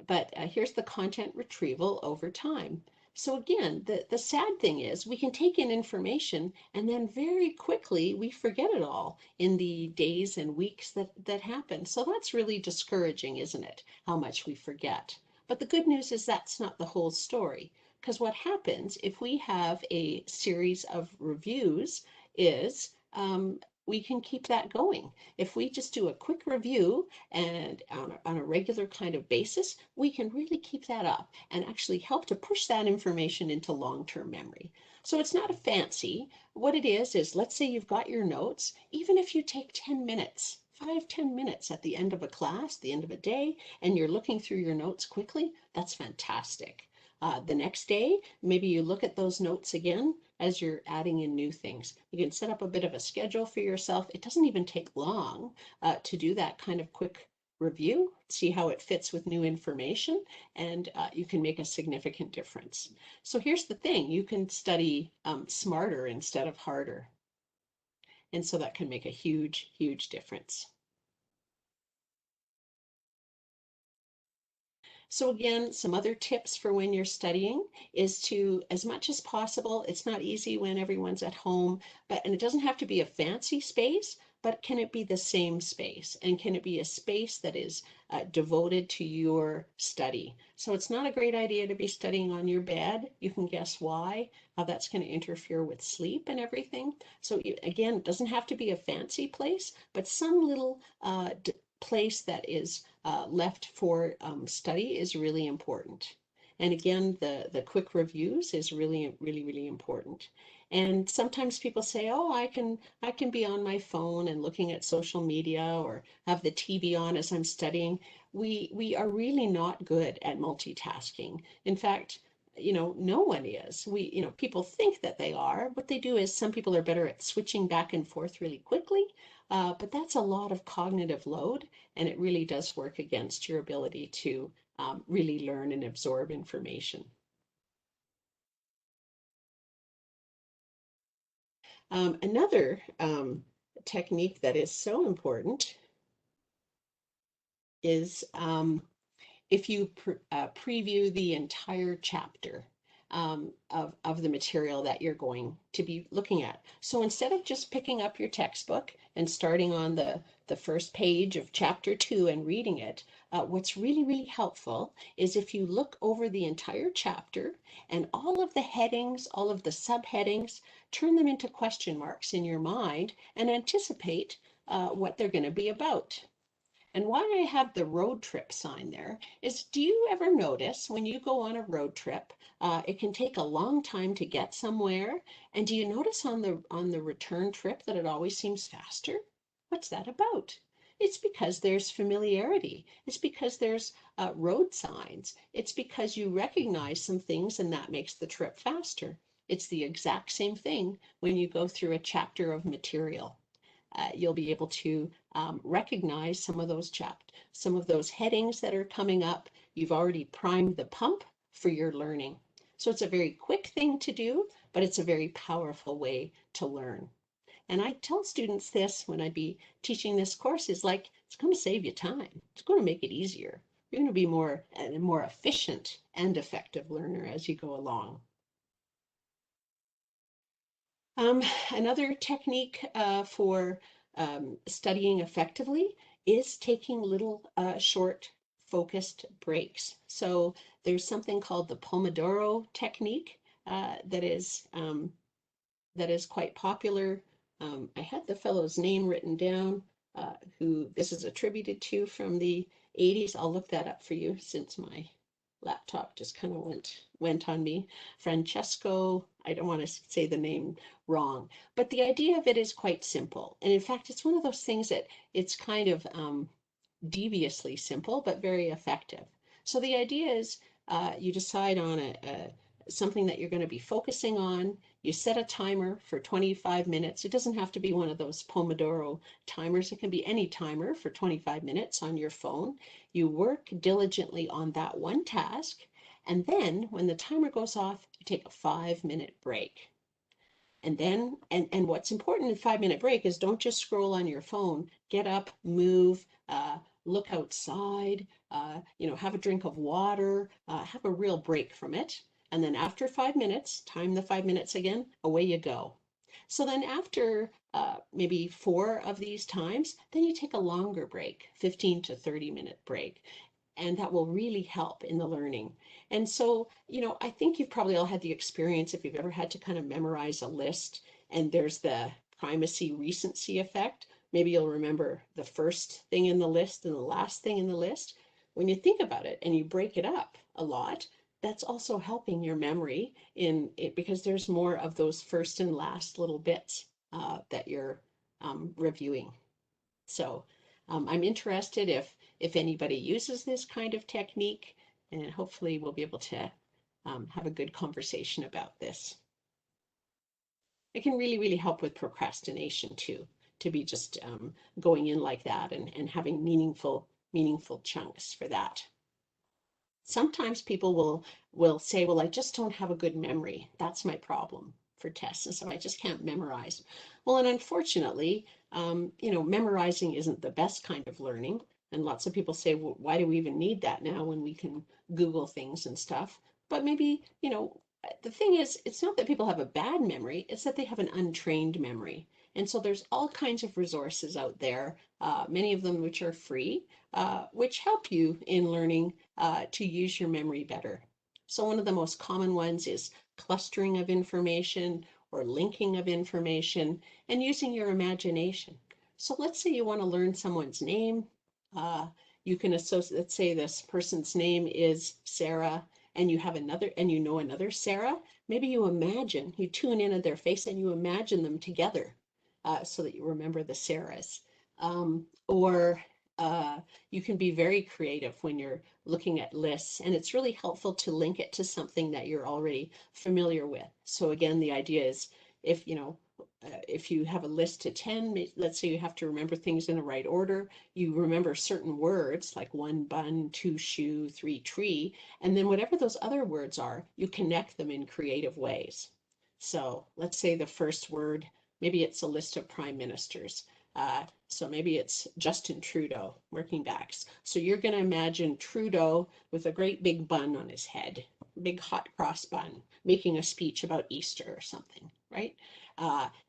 Speaker 2: but here's the content retrieval over time. So again, the sad thing is we can take in information and then very quickly we forget it all in the days and weeks that happen. So that's really discouraging, isn't it? How much we forget. But the good news is that's not the whole story. Because what happens if we have a series of reviews is we can keep that going. If we just do a quick review and on a regular kind of basis, we can really keep that up and actually help to push that information into long-term memory. So it's not a fancy. What it is let's say you've got your notes, even if you take 10 minutes, 5-10 minutes at the end of a class, the end of a day, and you're looking through your notes quickly, that's fantastic. The next day, maybe you look at those notes again as you're adding in new things. You can set up a bit of a schedule for yourself. It doesn't even take long to do that kind of quick review, see how it fits with new information, and you can make a significant difference. So here's the thing, you can study smarter instead of harder. And so that can make a huge, huge difference. So again, some other tips for when you're studying is to, as much as possible, it's not easy when everyone's at home, and it doesn't have to be a fancy space, but can it be the same space? And can it be a space that is devoted to your study? So it's not a great idea to be studying on your bed. You can guess why, how that's going to interfere with sleep and everything. So again, it doesn't have to be a fancy place, but some little place that is left for study is really important. And again, the quick reviews is really, really, really important. And sometimes people say, "Oh, I can be on my phone and looking at social media or have the TV on as I'm studying." We are really not good at multitasking. In fact, no one is. People think that they are. What they do is some people are better at switching back and forth really quickly, but that's a lot of cognitive load, and it really does work against your ability to really learn and absorb information. Another technique that is so important is if you preview the entire chapter of the material that you're going to be looking at. So instead of just picking up your textbook and starting on the first page of chapter 2 and reading it, what's really, really helpful is if you look over the entire chapter and all of the headings, all of the subheadings, turn them into question marks in your mind and anticipate what they're going to be about. And why I have the road trip sign there is, do you ever notice when you go on a road trip, it can take a long time to get somewhere? And do you notice on the return trip that it always seems faster? What's that about? It's because there's familiarity. It's because there's road signs. It's because you recognize some things and that makes the trip faster. It's the exact same thing when you go through a chapter of material. You'll be able to recognize some of those headings that are coming up. You've already primed the pump for your learning. So it's a very quick thing to do, but it's a very powerful way to learn. And I tell students this when I be teaching this course is like, it's going to save you time. It's going to make it easier. You're going to be a more efficient and effective learner as you go along. Another technique for studying effectively is taking little short focused breaks. So there's something called the Pomodoro Technique that is quite popular. I had the fellow's name written down, who this is attributed to from the 80s. I'll look that up for you since my laptop just kind of went on me. Francesco, I don't want to say the name wrong, but the idea of it is quite simple. And in fact, it's one of those things that it's kind of deviously simple, but very effective. So the idea is you decide on something that you're going to be focusing on. You set a timer for 25 minutes. It doesn't have to be one of those Pomodoro timers. It can be any timer for 25 minutes on your phone. You work diligently on that one task. And then when the timer goes off, you take a 5-minute break. And then, and what's important in 5-minute break is don't just scroll on your phone. Get up, move, look outside, have a drink of water, have a real break from it. And then after 5 minutes, time the 5 minutes again, away you go. So then after maybe 4 of these times, then you take a longer break, 15 to 30-minute break. And that will really help in the learning. And so, I think you've probably all had the experience if you've ever had to kind of memorize a list and there's the primacy recency effect. Maybe you'll remember the first thing in the list and the last thing in the list. When you think about it and you break it up a lot, that's also helping your memory in it because there's more of those first and last little bits that you're reviewing. So I'm interested if anybody uses this kind of technique, and hopefully we'll be able to have a good conversation about this. It can really, really help with procrastination too, to be just going in like that and having meaningful chunks for that. Sometimes people will say, well, I just don't have a good memory. That's my problem for tests. And so I just can't memorize. Well, and unfortunately, memorizing isn't the best kind of learning. And lots of people say, well, why do we even need that now when we can Google things and stuff? But maybe, the thing is, it's not that people have a bad memory, it's that they have an untrained memory. And so there's all kinds of resources out there, many of them which are free, which help you in learning to use your memory better. So one of the most common ones is clustering of information or linking of information and using your imagination. So let's say you want to learn someone's name. You can associate, let's say this person's name is Sarah, and you have another, and you know another Sarah, maybe you tune in at their face and you imagine them together, so that you remember the Sarahs. Or you can be very creative when you're looking at lists, and it's really helpful to link it to something that you're already familiar with. So again, the idea is, if you know, if you have a list to 10, let's say you have to remember things in the right order, you remember certain words like one bun, two shoe, three tree, and then whatever those other words are, you connect them in creative ways. So let's say the first word, maybe it's a list of prime ministers. So maybe it's Justin Trudeau, working backs. So you're going to imagine Trudeau with a great big bun on his head, big hot cross bun, making a speech about Easter or something, right?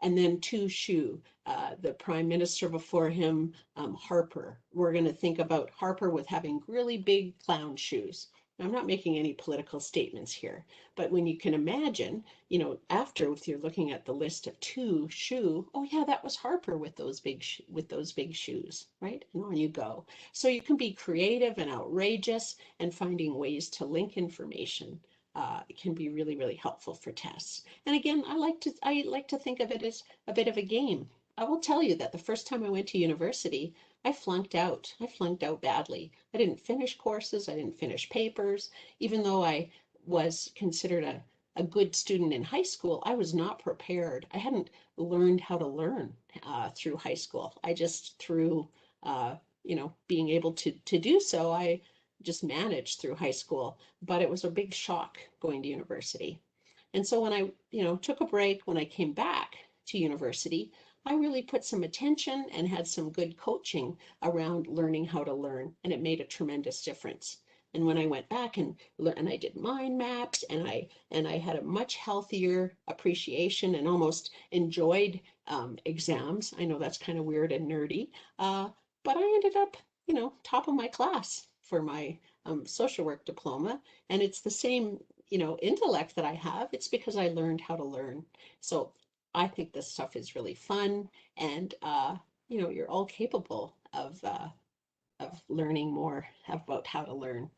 Speaker 2: And then two shoe, the prime minister before him, Harper. We're going to think about Harper with having really big clown shoes. I'm not making any political statements here, but when you can imagine, after, if you're looking at the list of two shoe, oh yeah, that was Harper with those big shoes, right? And on you go. So you can be creative and outrageous, and finding ways to link information can be really, really helpful for tests. And again, I like to think of it as a bit of a game. I will tell you that the first time I went to university, I flunked out. I flunked out badly. I didn't finish courses. I didn't finish papers. Even though I was considered a good student in high school, I was not prepared. I hadn't learned how to learn through high school. I just, through being able to do so, I just managed through high school. But it was a big shock going to university. And so when I, took a break, when I came back to university, I really put some attention and had some good coaching around learning how to learn, and it made a tremendous difference. And when I went back and I did mind maps, and I had a much healthier appreciation and almost enjoyed exams. I know that's kind of weird and nerdy, but I ended up, top of my class for my social work diploma, and it's the same, intellect that I have. It's because I learned how to learn. So I think this stuff is really fun, and you're all capable of learning more about how to learn.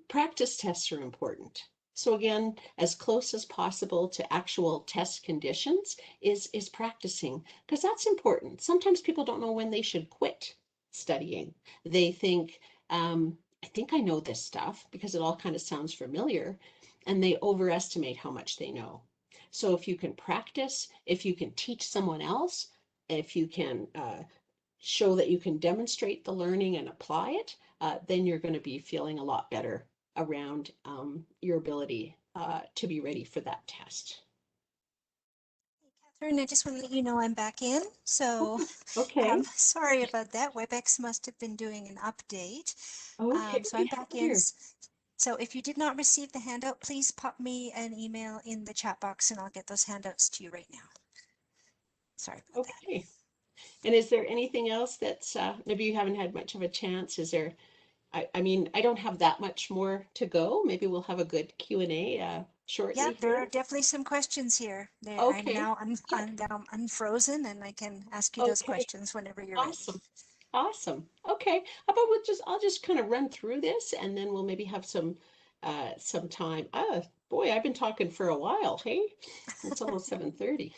Speaker 2: Practice tests are important. So again, as close as possible to actual test conditions is practicing, because that's important. Sometimes people don't know when they should quit studying. They think, I think I know this stuff, because it all kind of sounds familiar, and they overestimate how much they know. So if you can practice, if you can teach someone else, if you can show that you can demonstrate the learning and apply it, then you're going to be feeling a lot better around your ability to be ready for that test.
Speaker 1: Catherine, I just want to let you know I'm back in. So
Speaker 2: Okay.
Speaker 1: sorry about that. WebEx must have been doing an update.
Speaker 2: Okay.
Speaker 1: So I'm back in.
Speaker 2: Here.
Speaker 1: So if you did not receive the handout, please pop me an email in the chat box and I'll get those handouts to you right now. Sorry about that.
Speaker 2: Okay. And is there anything else that's maybe you haven't had much of a chance? Is there? I mean, I don't have that much more to go. Maybe we'll have a good Q&A
Speaker 1: Yeah,
Speaker 2: shortly
Speaker 1: there
Speaker 2: here.
Speaker 1: are definitely some questions here. I'm
Speaker 2: Okay.
Speaker 1: now
Speaker 2: Good.
Speaker 1: unfrozen and I can ask you those
Speaker 2: Okay.
Speaker 1: questions whenever you're ready.
Speaker 2: Awesome. Awesome. Okay. How about I'll just kind of run through this, and then we'll maybe have some time. Boy, I've been talking for a while. Hey, it's almost 7:30.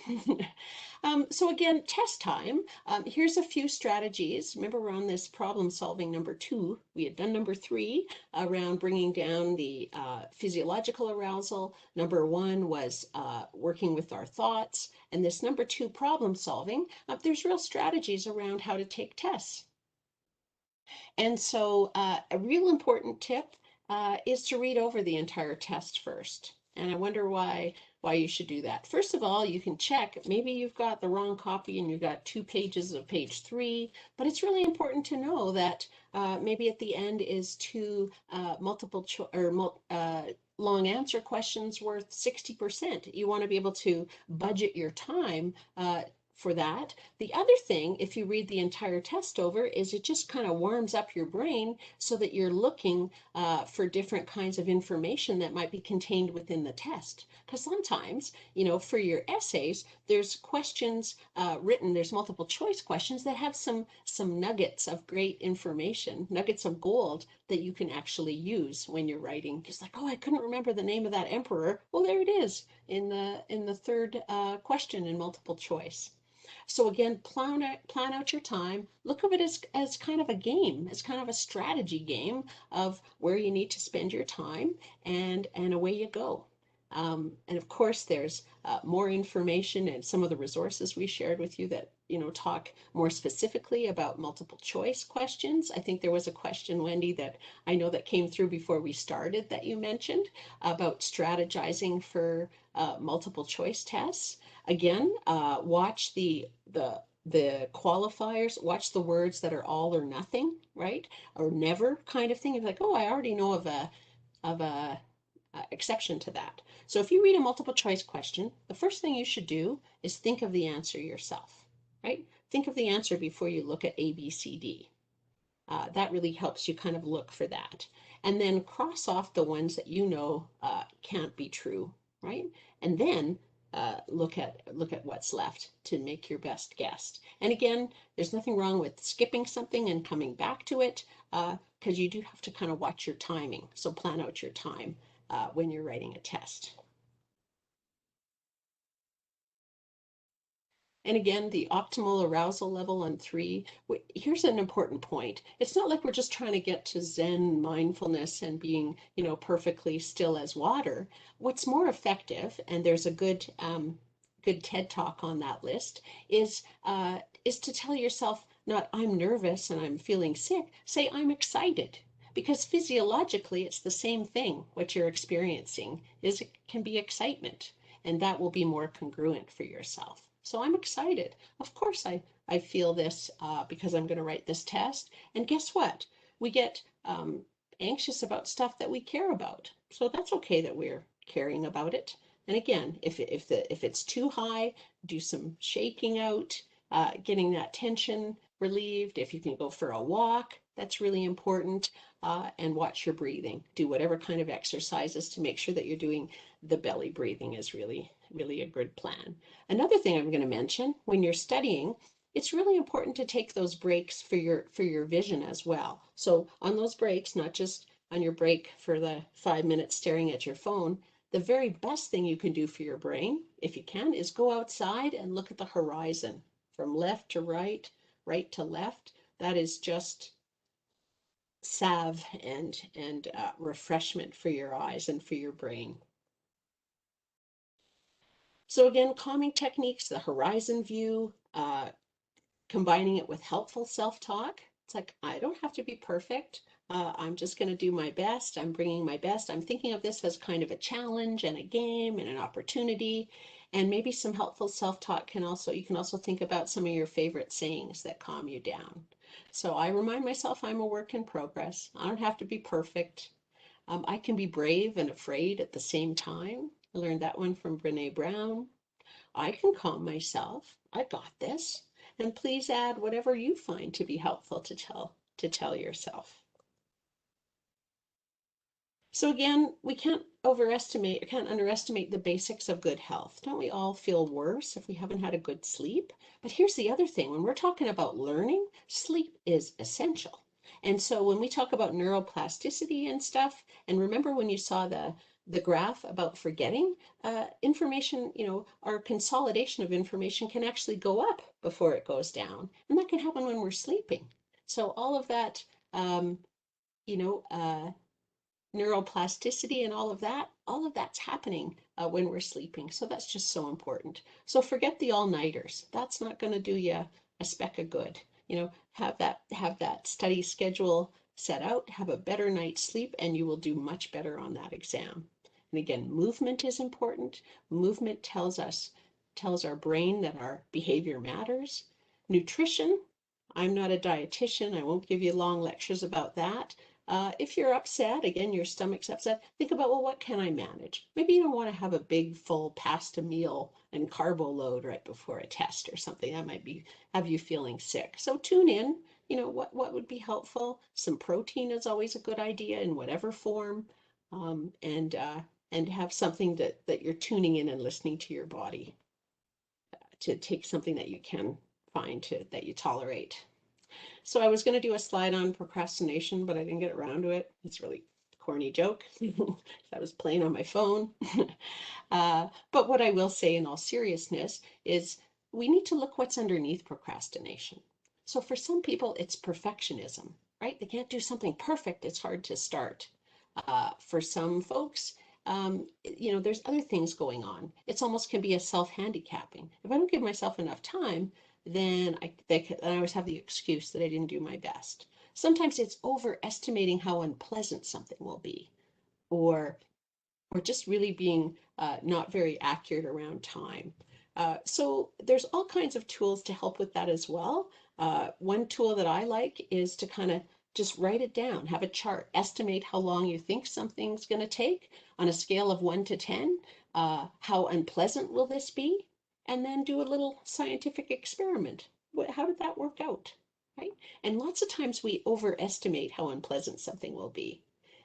Speaker 2: So again, test time. Here's a few strategies. Remember, we're on this problem solving number 2. We had done number 3 around bringing down the physiological arousal. Number 1 was working with our thoughts. And this number 2, problem solving, there's real strategies around how to take tests. And so a real important tip is to read over the entire test first. And I wonder why you should do that. First of all, you can check, maybe you've got the wrong copy and you've got 2 pages of page 3, but it's really important to know that maybe at the end is 2 long answer questions worth 60%. You want to be able to budget your time for that. The other thing, if you read the entire test over, is it just kind of warms up your brain so that you're looking for different kinds of information that might be contained within the test. Because sometimes, for your essays, there's questions written, there's multiple choice questions that have some nuggets of great information, nuggets of gold that you can actually use when you're writing. Just like, oh, I couldn't remember the name of that emperor. Well, there it is in the third question in multiple choice. So again, plan out your time. Look at it as kind of a game, as kind of a strategy game of where you need to spend your time, and away you go. And of course, there's more information and some of the resources we shared with you that talk more specifically about multiple choice questions. I think there was a question, Wendy, that I know that came through before we started that you mentioned about strategizing for multiple choice tests. Again, watch the qualifiers, watch the words that are all or nothing, right? Or never kind of thing. It's like, oh, I already know of a exception to that. So if you read a multiple choice question, the first thing you should do is think of the answer yourself, right? Think of the answer before you look at A, B, C, D. That really helps you kind of look for that. And then cross off the ones that can't be true, right? And then look at what's left to make your best guess. And again, there's nothing wrong with skipping something and coming back to it, because you do have to kind of watch your timing. So plan out your time when you're writing a test. And again, the optimal arousal level on 3, here's an important point. It's not like we're just trying to get to Zen mindfulness and being, perfectly still as water. What's more effective, and there's a good TED talk on that list, is to tell yourself not I'm nervous and I'm feeling sick, say I'm excited. Because physiologically, it's the same thing. What you're experiencing it can be excitement, and that will be more congruent for yourself. So I'm excited. Of course, I feel this because I'm going to write this test. And guess what? We get anxious about stuff that we care about. So that's okay that we're caring about it. And again, if it's too high, do some shaking out, getting that tension relieved. If you can go for a walk, that's really important. And watch your breathing. Do whatever kind of exercises to make sure that you're doing the belly breathing is really, really a good plan. Another thing I'm going to mention, when you're studying, it's really important to take those breaks for your vision as well. So on those breaks, not just on your break for the 5 minutes staring at your phone, the very best thing you can do for your brain, if you can, is go outside and look at the horizon from left to right, right to left. That is just salve and refreshment for your eyes and for your brain. So again, calming techniques, the horizon view, combining it with helpful self-talk. It's like, I don't have to be perfect. I'm just going to do my best. I'm bringing my best. I'm thinking of this as kind of a challenge and a game and an opportunity. And maybe some helpful self-talk you can also think about some of your favorite sayings that calm you down. So I remind myself I'm a work in progress. I don't have to be perfect. I can be brave and afraid at the same time. I learned that one from Brene Brown. I can calm myself. I got this. And please add whatever you find to be helpful to tell yourself. So again, we can't underestimate the basics of good health. Don't we all feel worse if we haven't had a good sleep? But here's the other thing. When we're talking about learning, sleep is essential. And so when we talk about neuroplasticity and stuff, and remember when you saw the graph about forgetting, information, our consolidation of information can actually go up before it goes down. And that can happen when we're sleeping. So all of that, you know, neuroplasticity and all of that's happening when we're sleeping. So that's just so important. So forget the all-nighters. That's not going to do you a speck of good. Have that study schedule set out, have a better night's sleep, and you will do much better on that exam. And again, movement is important. Movement tells our brain that our behavior matters. Nutrition, I'm not a dietitian. I won't give you long lectures about that. If you're upset, again, your stomach's upset, think about, well, what can I manage? Maybe you don't want to have a big full pasta meal and carbo load right before a test or something. That might be have you feeling sick. So tune in, what would be helpful. Some protein is always a good idea in whatever form, um, and uh, and have something that you're tuning in and listening to your body to take something that you can find that you tolerate. So I was going to do a slide on procrastination, but I didn't get around to it. It's a really corny joke. I was playing on my phone. But what I will say in all seriousness is we need to look what's underneath procrastination. So for some people, it's perfectionism, right? They can't do something perfect. It's hard to start. For some folks, there's other things going on. It's almost can be a self-handicapping. If I don't give myself enough time, then I always have the excuse that I didn't do my best. Sometimes it's overestimating how unpleasant something will be, or just really being not very accurate around time. So there's all kinds of tools to help with that as well. One tool that I like is to kind of just write it down, have a chart, estimate how long you think something's going to take on a scale of 1 to 10. How unpleasant will this be? And then do a little scientific experiment. How did that work out? Right? And lots of times we overestimate how unpleasant something will be.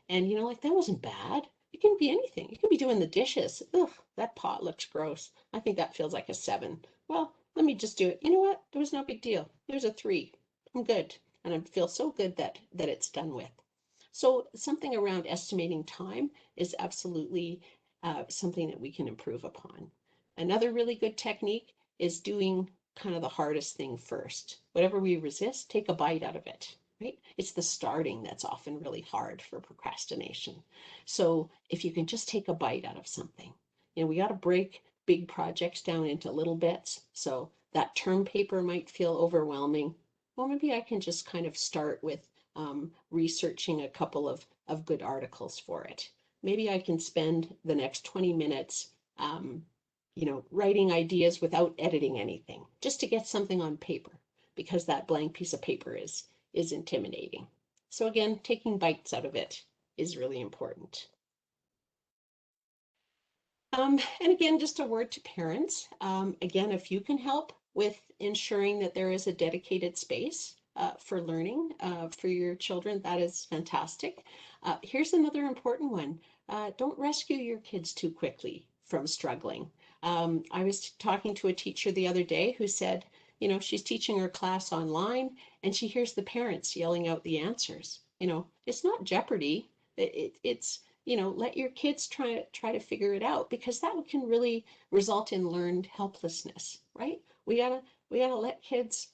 Speaker 2: And like that wasn't bad. It can be anything. You can be doing the dishes. Ugh, that pot looks gross. I think that feels like a 7. Well, let me just do it. You know what? There was no big deal. There's a 3. I'm good. And I feel so good that it's done with. So something around estimating time is absolutely something that we can improve upon. Another really good technique is doing kind of the hardest thing first. Whatever we resist, take a bite out of it. Right? It's the starting that's often really hard for procrastination. So if you can just take a bite out of something, we got to break big projects down into little bits. So that term paper might feel overwhelming. Well, maybe I can just kind of start with researching a couple of good articles for it. Maybe I can spend the next 20 minutes, writing ideas without editing anything, just to get something on paper, because that blank piece of paper is intimidating. So again, taking bites out of it is really important. And again, just a word to parents. Again, if you can help with ensuring that there is a dedicated space for learning for your children, that is fantastic. Here's another important one. Don't rescue your kids too quickly from struggling. I was talking to a teacher the other day who said, she's teaching her class online and she hears the parents yelling out the answers. It's not Jeopardy. It's let your kids try to figure it out, because that can really result in learned helplessness, right? We gotta let kids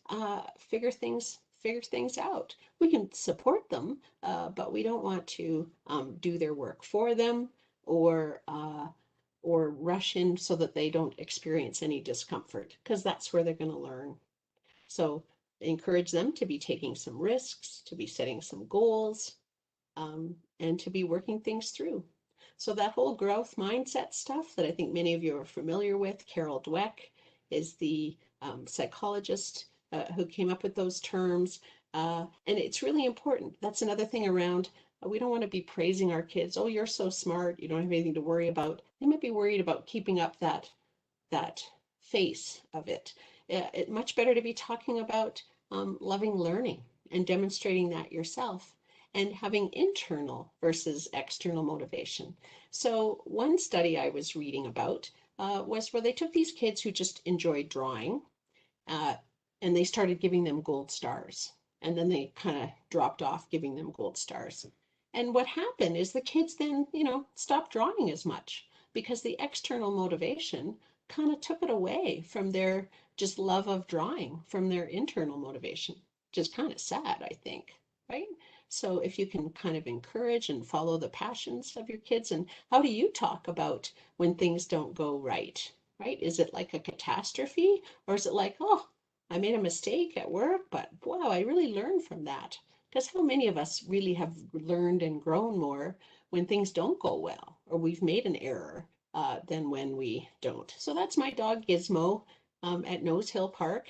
Speaker 2: figure things out. We can support them, but we don't want to do their work for them, or rush in so that they don't experience any discomfort, because that's where they're going to learn. So encourage them to be taking some risks, to be setting some goals, and to be working things through. So that whole growth mindset stuff that I think many of you are familiar with, Carol Dweck is the psychologist who came up with those terms. And it's really important. That's another thing around, we don't want to be praising our kids. Oh, you're so smart. You don't have anything to worry about. They might be worried about keeping up that face of it. It's much better to be talking about loving learning and demonstrating that yourself, and having internal versus external motivation. So one study I was reading about was where they took these kids who just enjoyed drawing, uh, and they started giving them gold stars. And then they kind of dropped off giving them gold stars. And what happened is the kids then, stopped drawing as much, because the external motivation kind of took it away from their just love of drawing, from their internal motivation, which is kind of sad, I think, right? So if you can kind of encourage and follow the passions of your kids. And how do you talk about when things don't go right, right? Is it like a catastrophe, or is it like, oh, I made a mistake at work, but wow, I really learned from that? Because how many of us really have learned and grown more when things don't go well, or we've made an error, than when we don't? So that's my dog Gizmo at Nose Hill Park.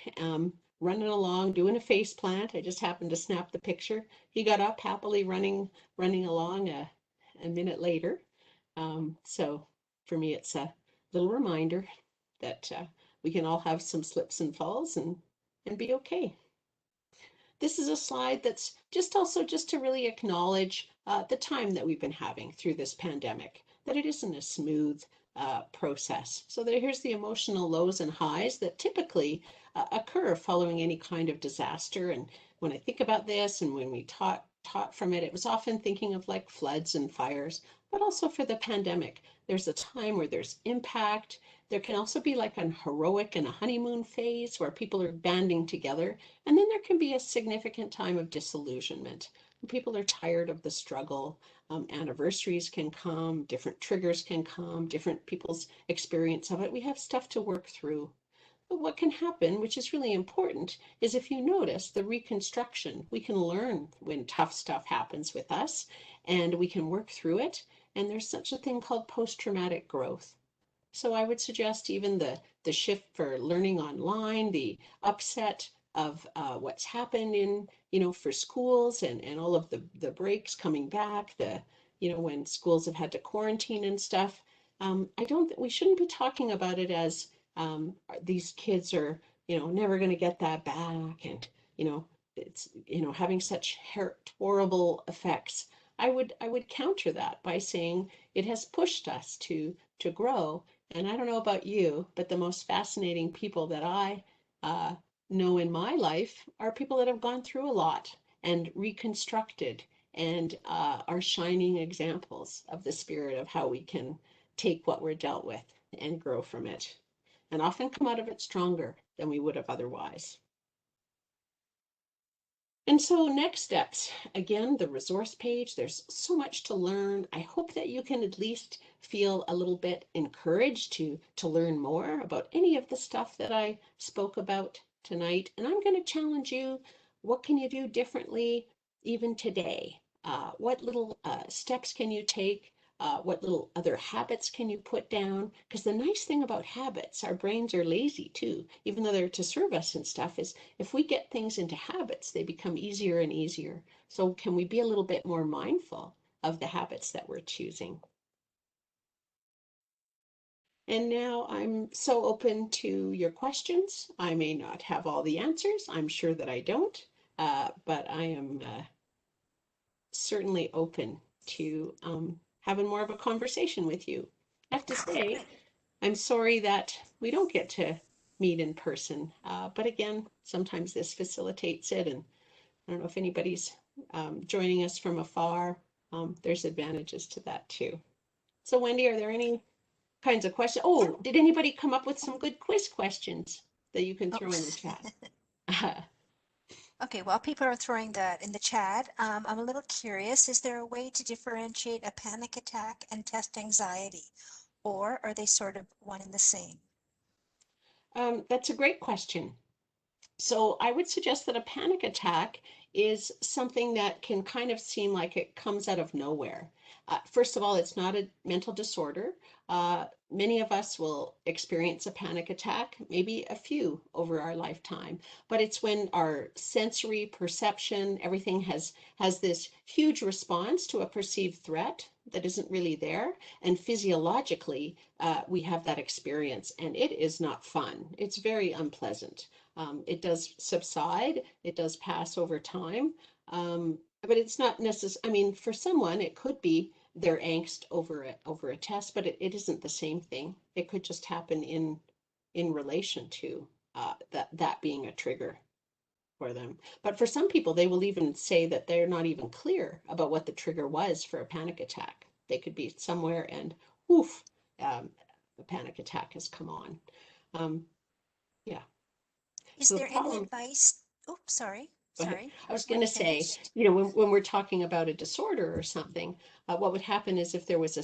Speaker 2: running along, doing a face plant. I just happened to snap the picture. He got up happily running along a minute later. So for me, it's a little reminder that we can all have some slips and falls and be okay. This is a slide that's just to really acknowledge the time that we've been having through this pandemic, that it isn't a smooth process. So here's the emotional lows and highs that typically occur following any kind of disaster. And when I think about this and when we taught from it, it was often thinking of like floods and fires, but also for the pandemic. There's a time where there's impact. There can also be like an heroic and a honeymoon phase where people are banding together. And then there can be a significant time of disillusionment. People are tired of the struggle. Anniversaries can come, different triggers can come, different people's experience of it. We have stuff to work through. But what can happen, which is really important, is if you notice the reconstruction, we can learn when tough stuff happens with us and we can work through it. And there's such a thing called post-traumatic growth. So I would suggest even the shift for learning online, the upset of what's happened in, for schools and all of the breaks coming back, when schools have had to quarantine and stuff. I don't, we shouldn't be talking about it as these kids are, never going to get that back and, it's, having such horrible effects. I would counter that by saying it has pushed us to grow. And I don't know about you, but the most fascinating people that I uh, know in my life are people that have gone through a lot and reconstructed and are shining examples of the spirit of how we can take what we're dealt with and grow from it, and often come out of it stronger than we would have otherwise. And so next steps, again, the resource page, there's so much to learn. I hope that you can at least feel a little bit encouraged to learn more about any of the stuff that I spoke about tonight. And I'm going to challenge you, what can you do differently even today? What little steps can you take? What little other habits can you put down? Because the nice thing about habits, our brains are lazy too, even though they're to serve us and stuff, is if we get things into habits, they become easier and easier. So can we be a little bit more mindful of the habits that we're choosing? And now I'm so open to your questions. I may not have all the answers. I'm sure that I don't, but I am certainly open to having more of a conversation with you. I have to say, I'm sorry that we don't get to meet in person, but again, sometimes this facilitates it, and I don't know if anybody's joining us from afar. There's advantages to that too. So Wendy, are there any kinds of questions? Oh, did anybody come up with some good quiz questions that you can
Speaker 1: Oh.
Speaker 2: throw in the chat?
Speaker 1: Okay, while people are throwing that in the chat, I'm a little curious. Is there a way to differentiate a panic attack and test anxiety, or are they sort of one and the same?
Speaker 2: That's a great question. So I would suggest that a panic attack is something that can kind of seem like it comes out of nowhere. First of all, it's not a mental disorder. Many of us will experience a panic attack, maybe a few over our lifetime, but it's when our sensory perception, everything has this huge response to a perceived threat that isn't really there. And physiologically, we have that experience, and it is not fun. It's very unpleasant. It does subside, it does pass over time, but it's not necessary. I mean, for someone, it could be their angst over a test, but it isn't the same thing. It could just happen in relation to that being a trigger for them. But for some people, they will even say that they're not even clear about what the trigger was for a panic attack. They could be somewhere and woof, a panic attack has come on. Yeah.
Speaker 1: Is
Speaker 2: So the
Speaker 1: there any
Speaker 2: problem,
Speaker 1: advice? Oh, sorry,
Speaker 2: go ahead.
Speaker 1: sorry,
Speaker 2: I
Speaker 1: you
Speaker 2: was going
Speaker 1: weren't
Speaker 2: to say,
Speaker 1: finished.
Speaker 2: when we're talking about a disorder or something, what would happen is if there was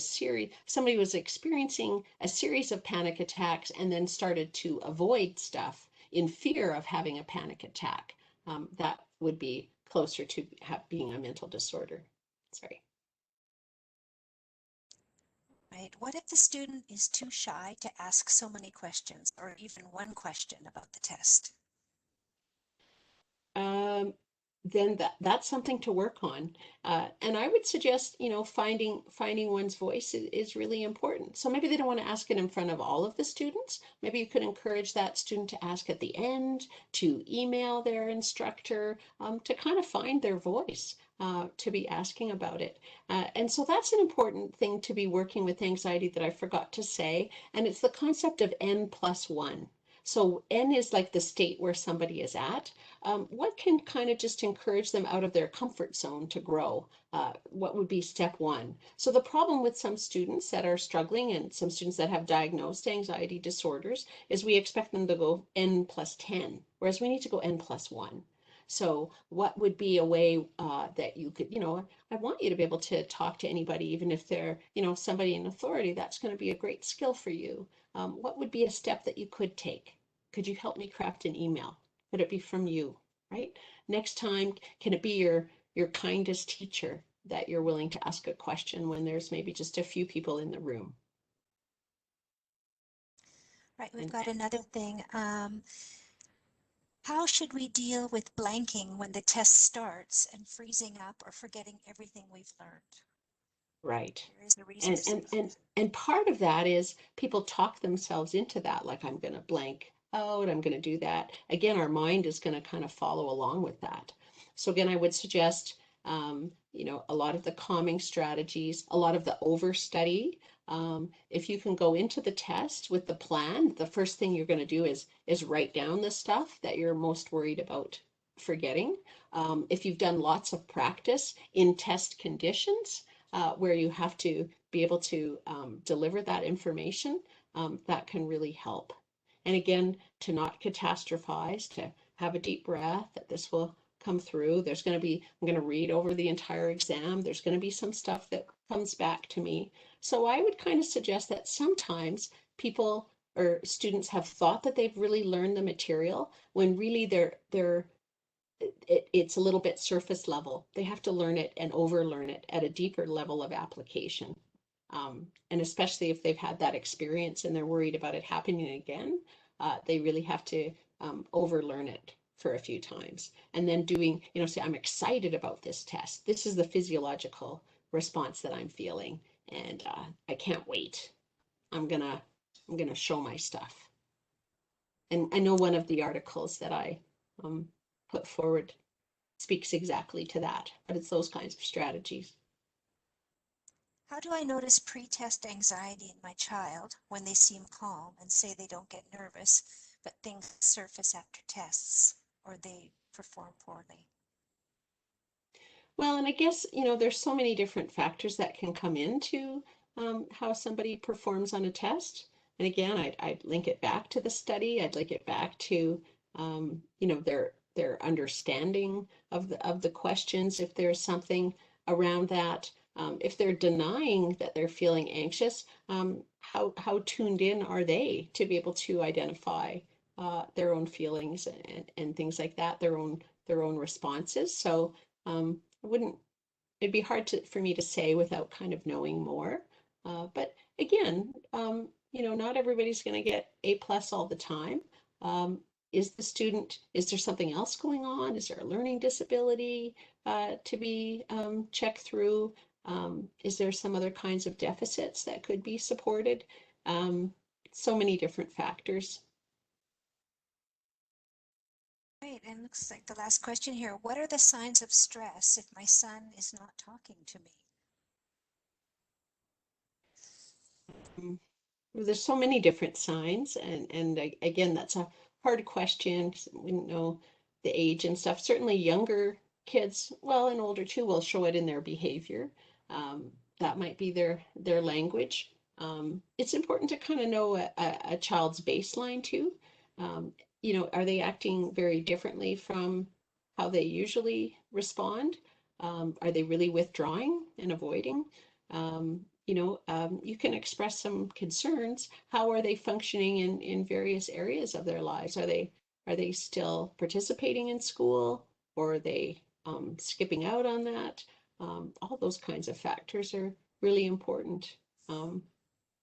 Speaker 2: somebody was experiencing a series of panic attacks and then started to avoid stuff in fear of having a panic attack, that would be closer to being a mental disorder. Sorry.
Speaker 1: Right. What if the student is too shy to ask so many questions or even one question about the test?
Speaker 2: then that's something to work on. And I would suggest, finding one's voice is really important. So maybe they don't want to ask it in front of all of the students. Maybe you could encourage that student to ask at the end, to email their instructor, to kind of find their voice, to be asking about it. And so that's an important thing to be working with anxiety that I forgot to say. And it's the concept of N+1. So N is like the state where somebody is at. What can kind of just encourage them out of their comfort zone to grow? What would be step one? So the problem with some students that are struggling and some students that have diagnosed anxiety disorders is we expect them to go N+10, whereas we need to go N+1. So what would be a way that you could, I want you to be able to talk to anybody, even if they're, somebody in authority, that's going to be a great skill for you. What would be a step that you could take? Could you help me craft an email? Could it be from you, right? Next time, can it be your kindest teacher that you're willing to ask a question when there's maybe just a few people in the room?
Speaker 1: Right, we've
Speaker 2: And
Speaker 1: got another thing. How should we deal with blanking when the test starts and freezing up or forgetting everything we've learned?
Speaker 2: right.
Speaker 1: There is a reason
Speaker 2: And
Speaker 1: to say
Speaker 2: and and and part of that is people talk themselves into that, like I'm going to blank out, I'm going to do that. Again, our mind is going to kind of follow along with that. So again, I would suggest, a lot of the calming strategies, a lot of the overstudy. If you can go into the test with the plan, the first thing you're going to do is write down the stuff that you're most worried about forgetting. If you've done lots of practice in test conditions, where you have to be able to deliver that information, that can really help. And again, to not catastrophize, to have a deep breath, that this will come through. I'm going to read over the entire exam. There's going to be some stuff that comes back to me. So I would kind of suggest that sometimes people or students have thought that they've really learned the material when really it's a little bit surface level. They have to learn it and overlearn it at a deeper level of application. And especially if they've had that experience and they're worried about it happening again, they really have to overlearn it for a few times. And then say, I'm excited about this test. This is the physiological response that I'm feeling. And I can't wait. I'm gonna show my stuff. And I know one of the articles that I put forward speaks exactly to that, but it's those kinds of strategies.
Speaker 1: how do I notice pre-test anxiety in my child when they seem calm and say they don't get nervous, but things surface after tests or they perform poorly?
Speaker 2: Well, and I guess, there's so many different factors that can come into how somebody performs on a test. And again, I'd link it back to the study. I'd link it back to, their understanding of the questions. If there's something around that, if they're denying that they're feeling anxious, how tuned in are they to be able to identify their own feelings and things like that, their own responses. So I wouldn't, it'd be hard for me to say without kind of knowing more. But again, not everybody's going to get A+ all the time. Is there something else going on? Is there a learning disability to be checked through? Is there some other kinds of deficits that could be supported? So many different factors.
Speaker 1: Right, and looks like the last question here. What are the signs of stress if my son is not talking to me?
Speaker 2: Um, there's so many different signs, and again, that's a hard question because we don't know the age and stuff. Certainly younger kids, well, and older too, will show it in their behavior. That might be their language. It's important to kind of know a child's baseline too. Are they acting very differently from how they usually respond? Are they really withdrawing and avoiding? You can express some concerns. How are they functioning in various areas of their lives? Are they still participating in school, or are they skipping out on that? All those kinds of factors are really important. Um,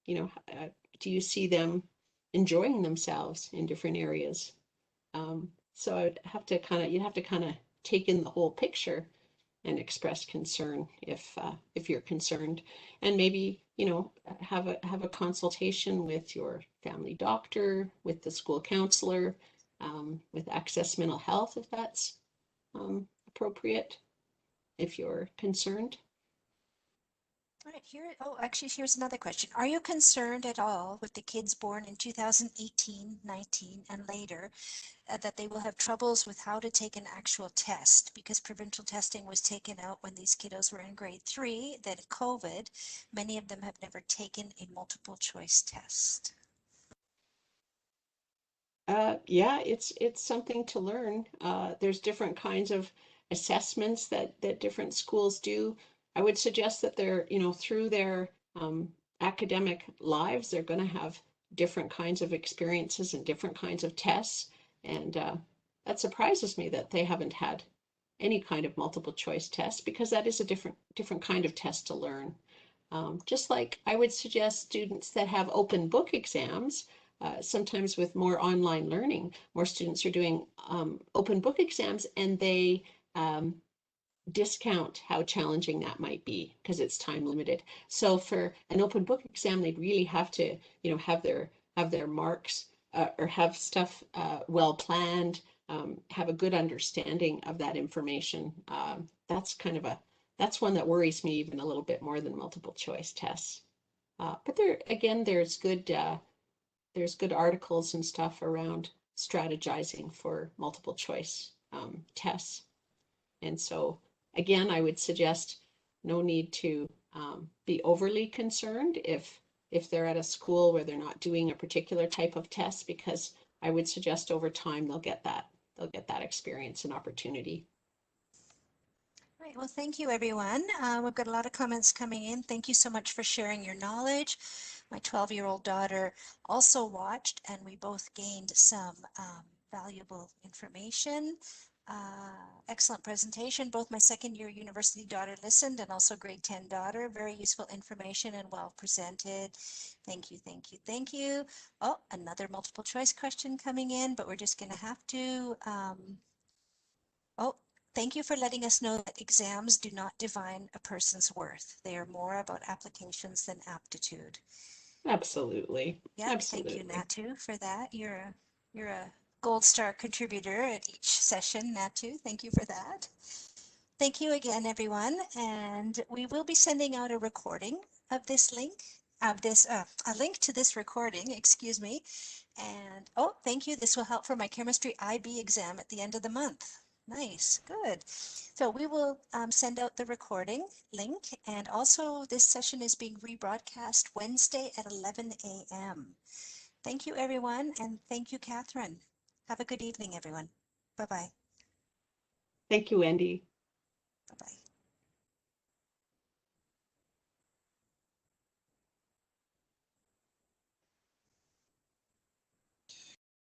Speaker 2: do you see them enjoying themselves in different areas? So you'd have to kind of take in the whole picture and express concern if you're concerned, and maybe have a consultation with your family doctor, with the school counselor, with Access Mental Health if that's appropriate if you're concerned.
Speaker 1: All right, actually, here's another question. Are you concerned at all with the kids born in 2018, 19, and later that they will have troubles with how to take an actual test because provincial testing was taken out when these kiddos were in grade 3, then COVID, many of them have never taken a multiple choice test.
Speaker 2: Yeah, it's something to learn. There's different kinds of assessments that different schools do. I would suggest that they're, through their academic lives, they're going to have different kinds of experiences and different kinds of tests. And that surprises me that they haven't had any kind of multiple choice test because that is a different kind of test to learn. Just like I would suggest students that have open book exams, sometimes with more online learning, more students are doing open book exams and they discount how challenging that might be because it's time limited. So for an open book exam, they'd really have to, have their marks or have stuff well planned, have a good understanding of that information. That's one that worries me even a little bit more than multiple choice tests. But there's good articles and stuff around strategizing for multiple choice tests. And so, again, I would suggest no need to be overly concerned if they're at a school where they're not doing a particular type of test, because I would suggest over time they'll get that experience and opportunity.
Speaker 1: Right. Well, thank you, everyone. We've got a lot of comments coming in. Thank you so much for sharing your knowledge. My 12-year-old daughter also watched, and we both gained some valuable information. Excellent presentation. Both my second-year university daughter listened and also grade 10 daughter. Very useful information and well presented. Thank you, thank you, thank you. Oh, another multiple choice question coming in, but we're just going to have to oh, thank you for letting us know that exams do not define a person's worth. They are more about applications than aptitude.
Speaker 2: Absolutely.
Speaker 1: Yep, thank you,
Speaker 2: Absolutely.
Speaker 1: Natu, for that. You're a gold star contributor at each session, Natu. Thank you for that. Thank you again, everyone. And we will be sending out a recording of this link, a link to this recording, excuse me. And oh, thank you. This will help for my chemistry IB exam at the end of the month. Nice, good. So we will send out the recording link, and also this session is being rebroadcast Wednesday at 11 a.m. Thank you, everyone, and thank you, Catherine. Have a good evening, everyone. Bye-bye.
Speaker 2: Thank you, Wendy.
Speaker 1: Bye-bye.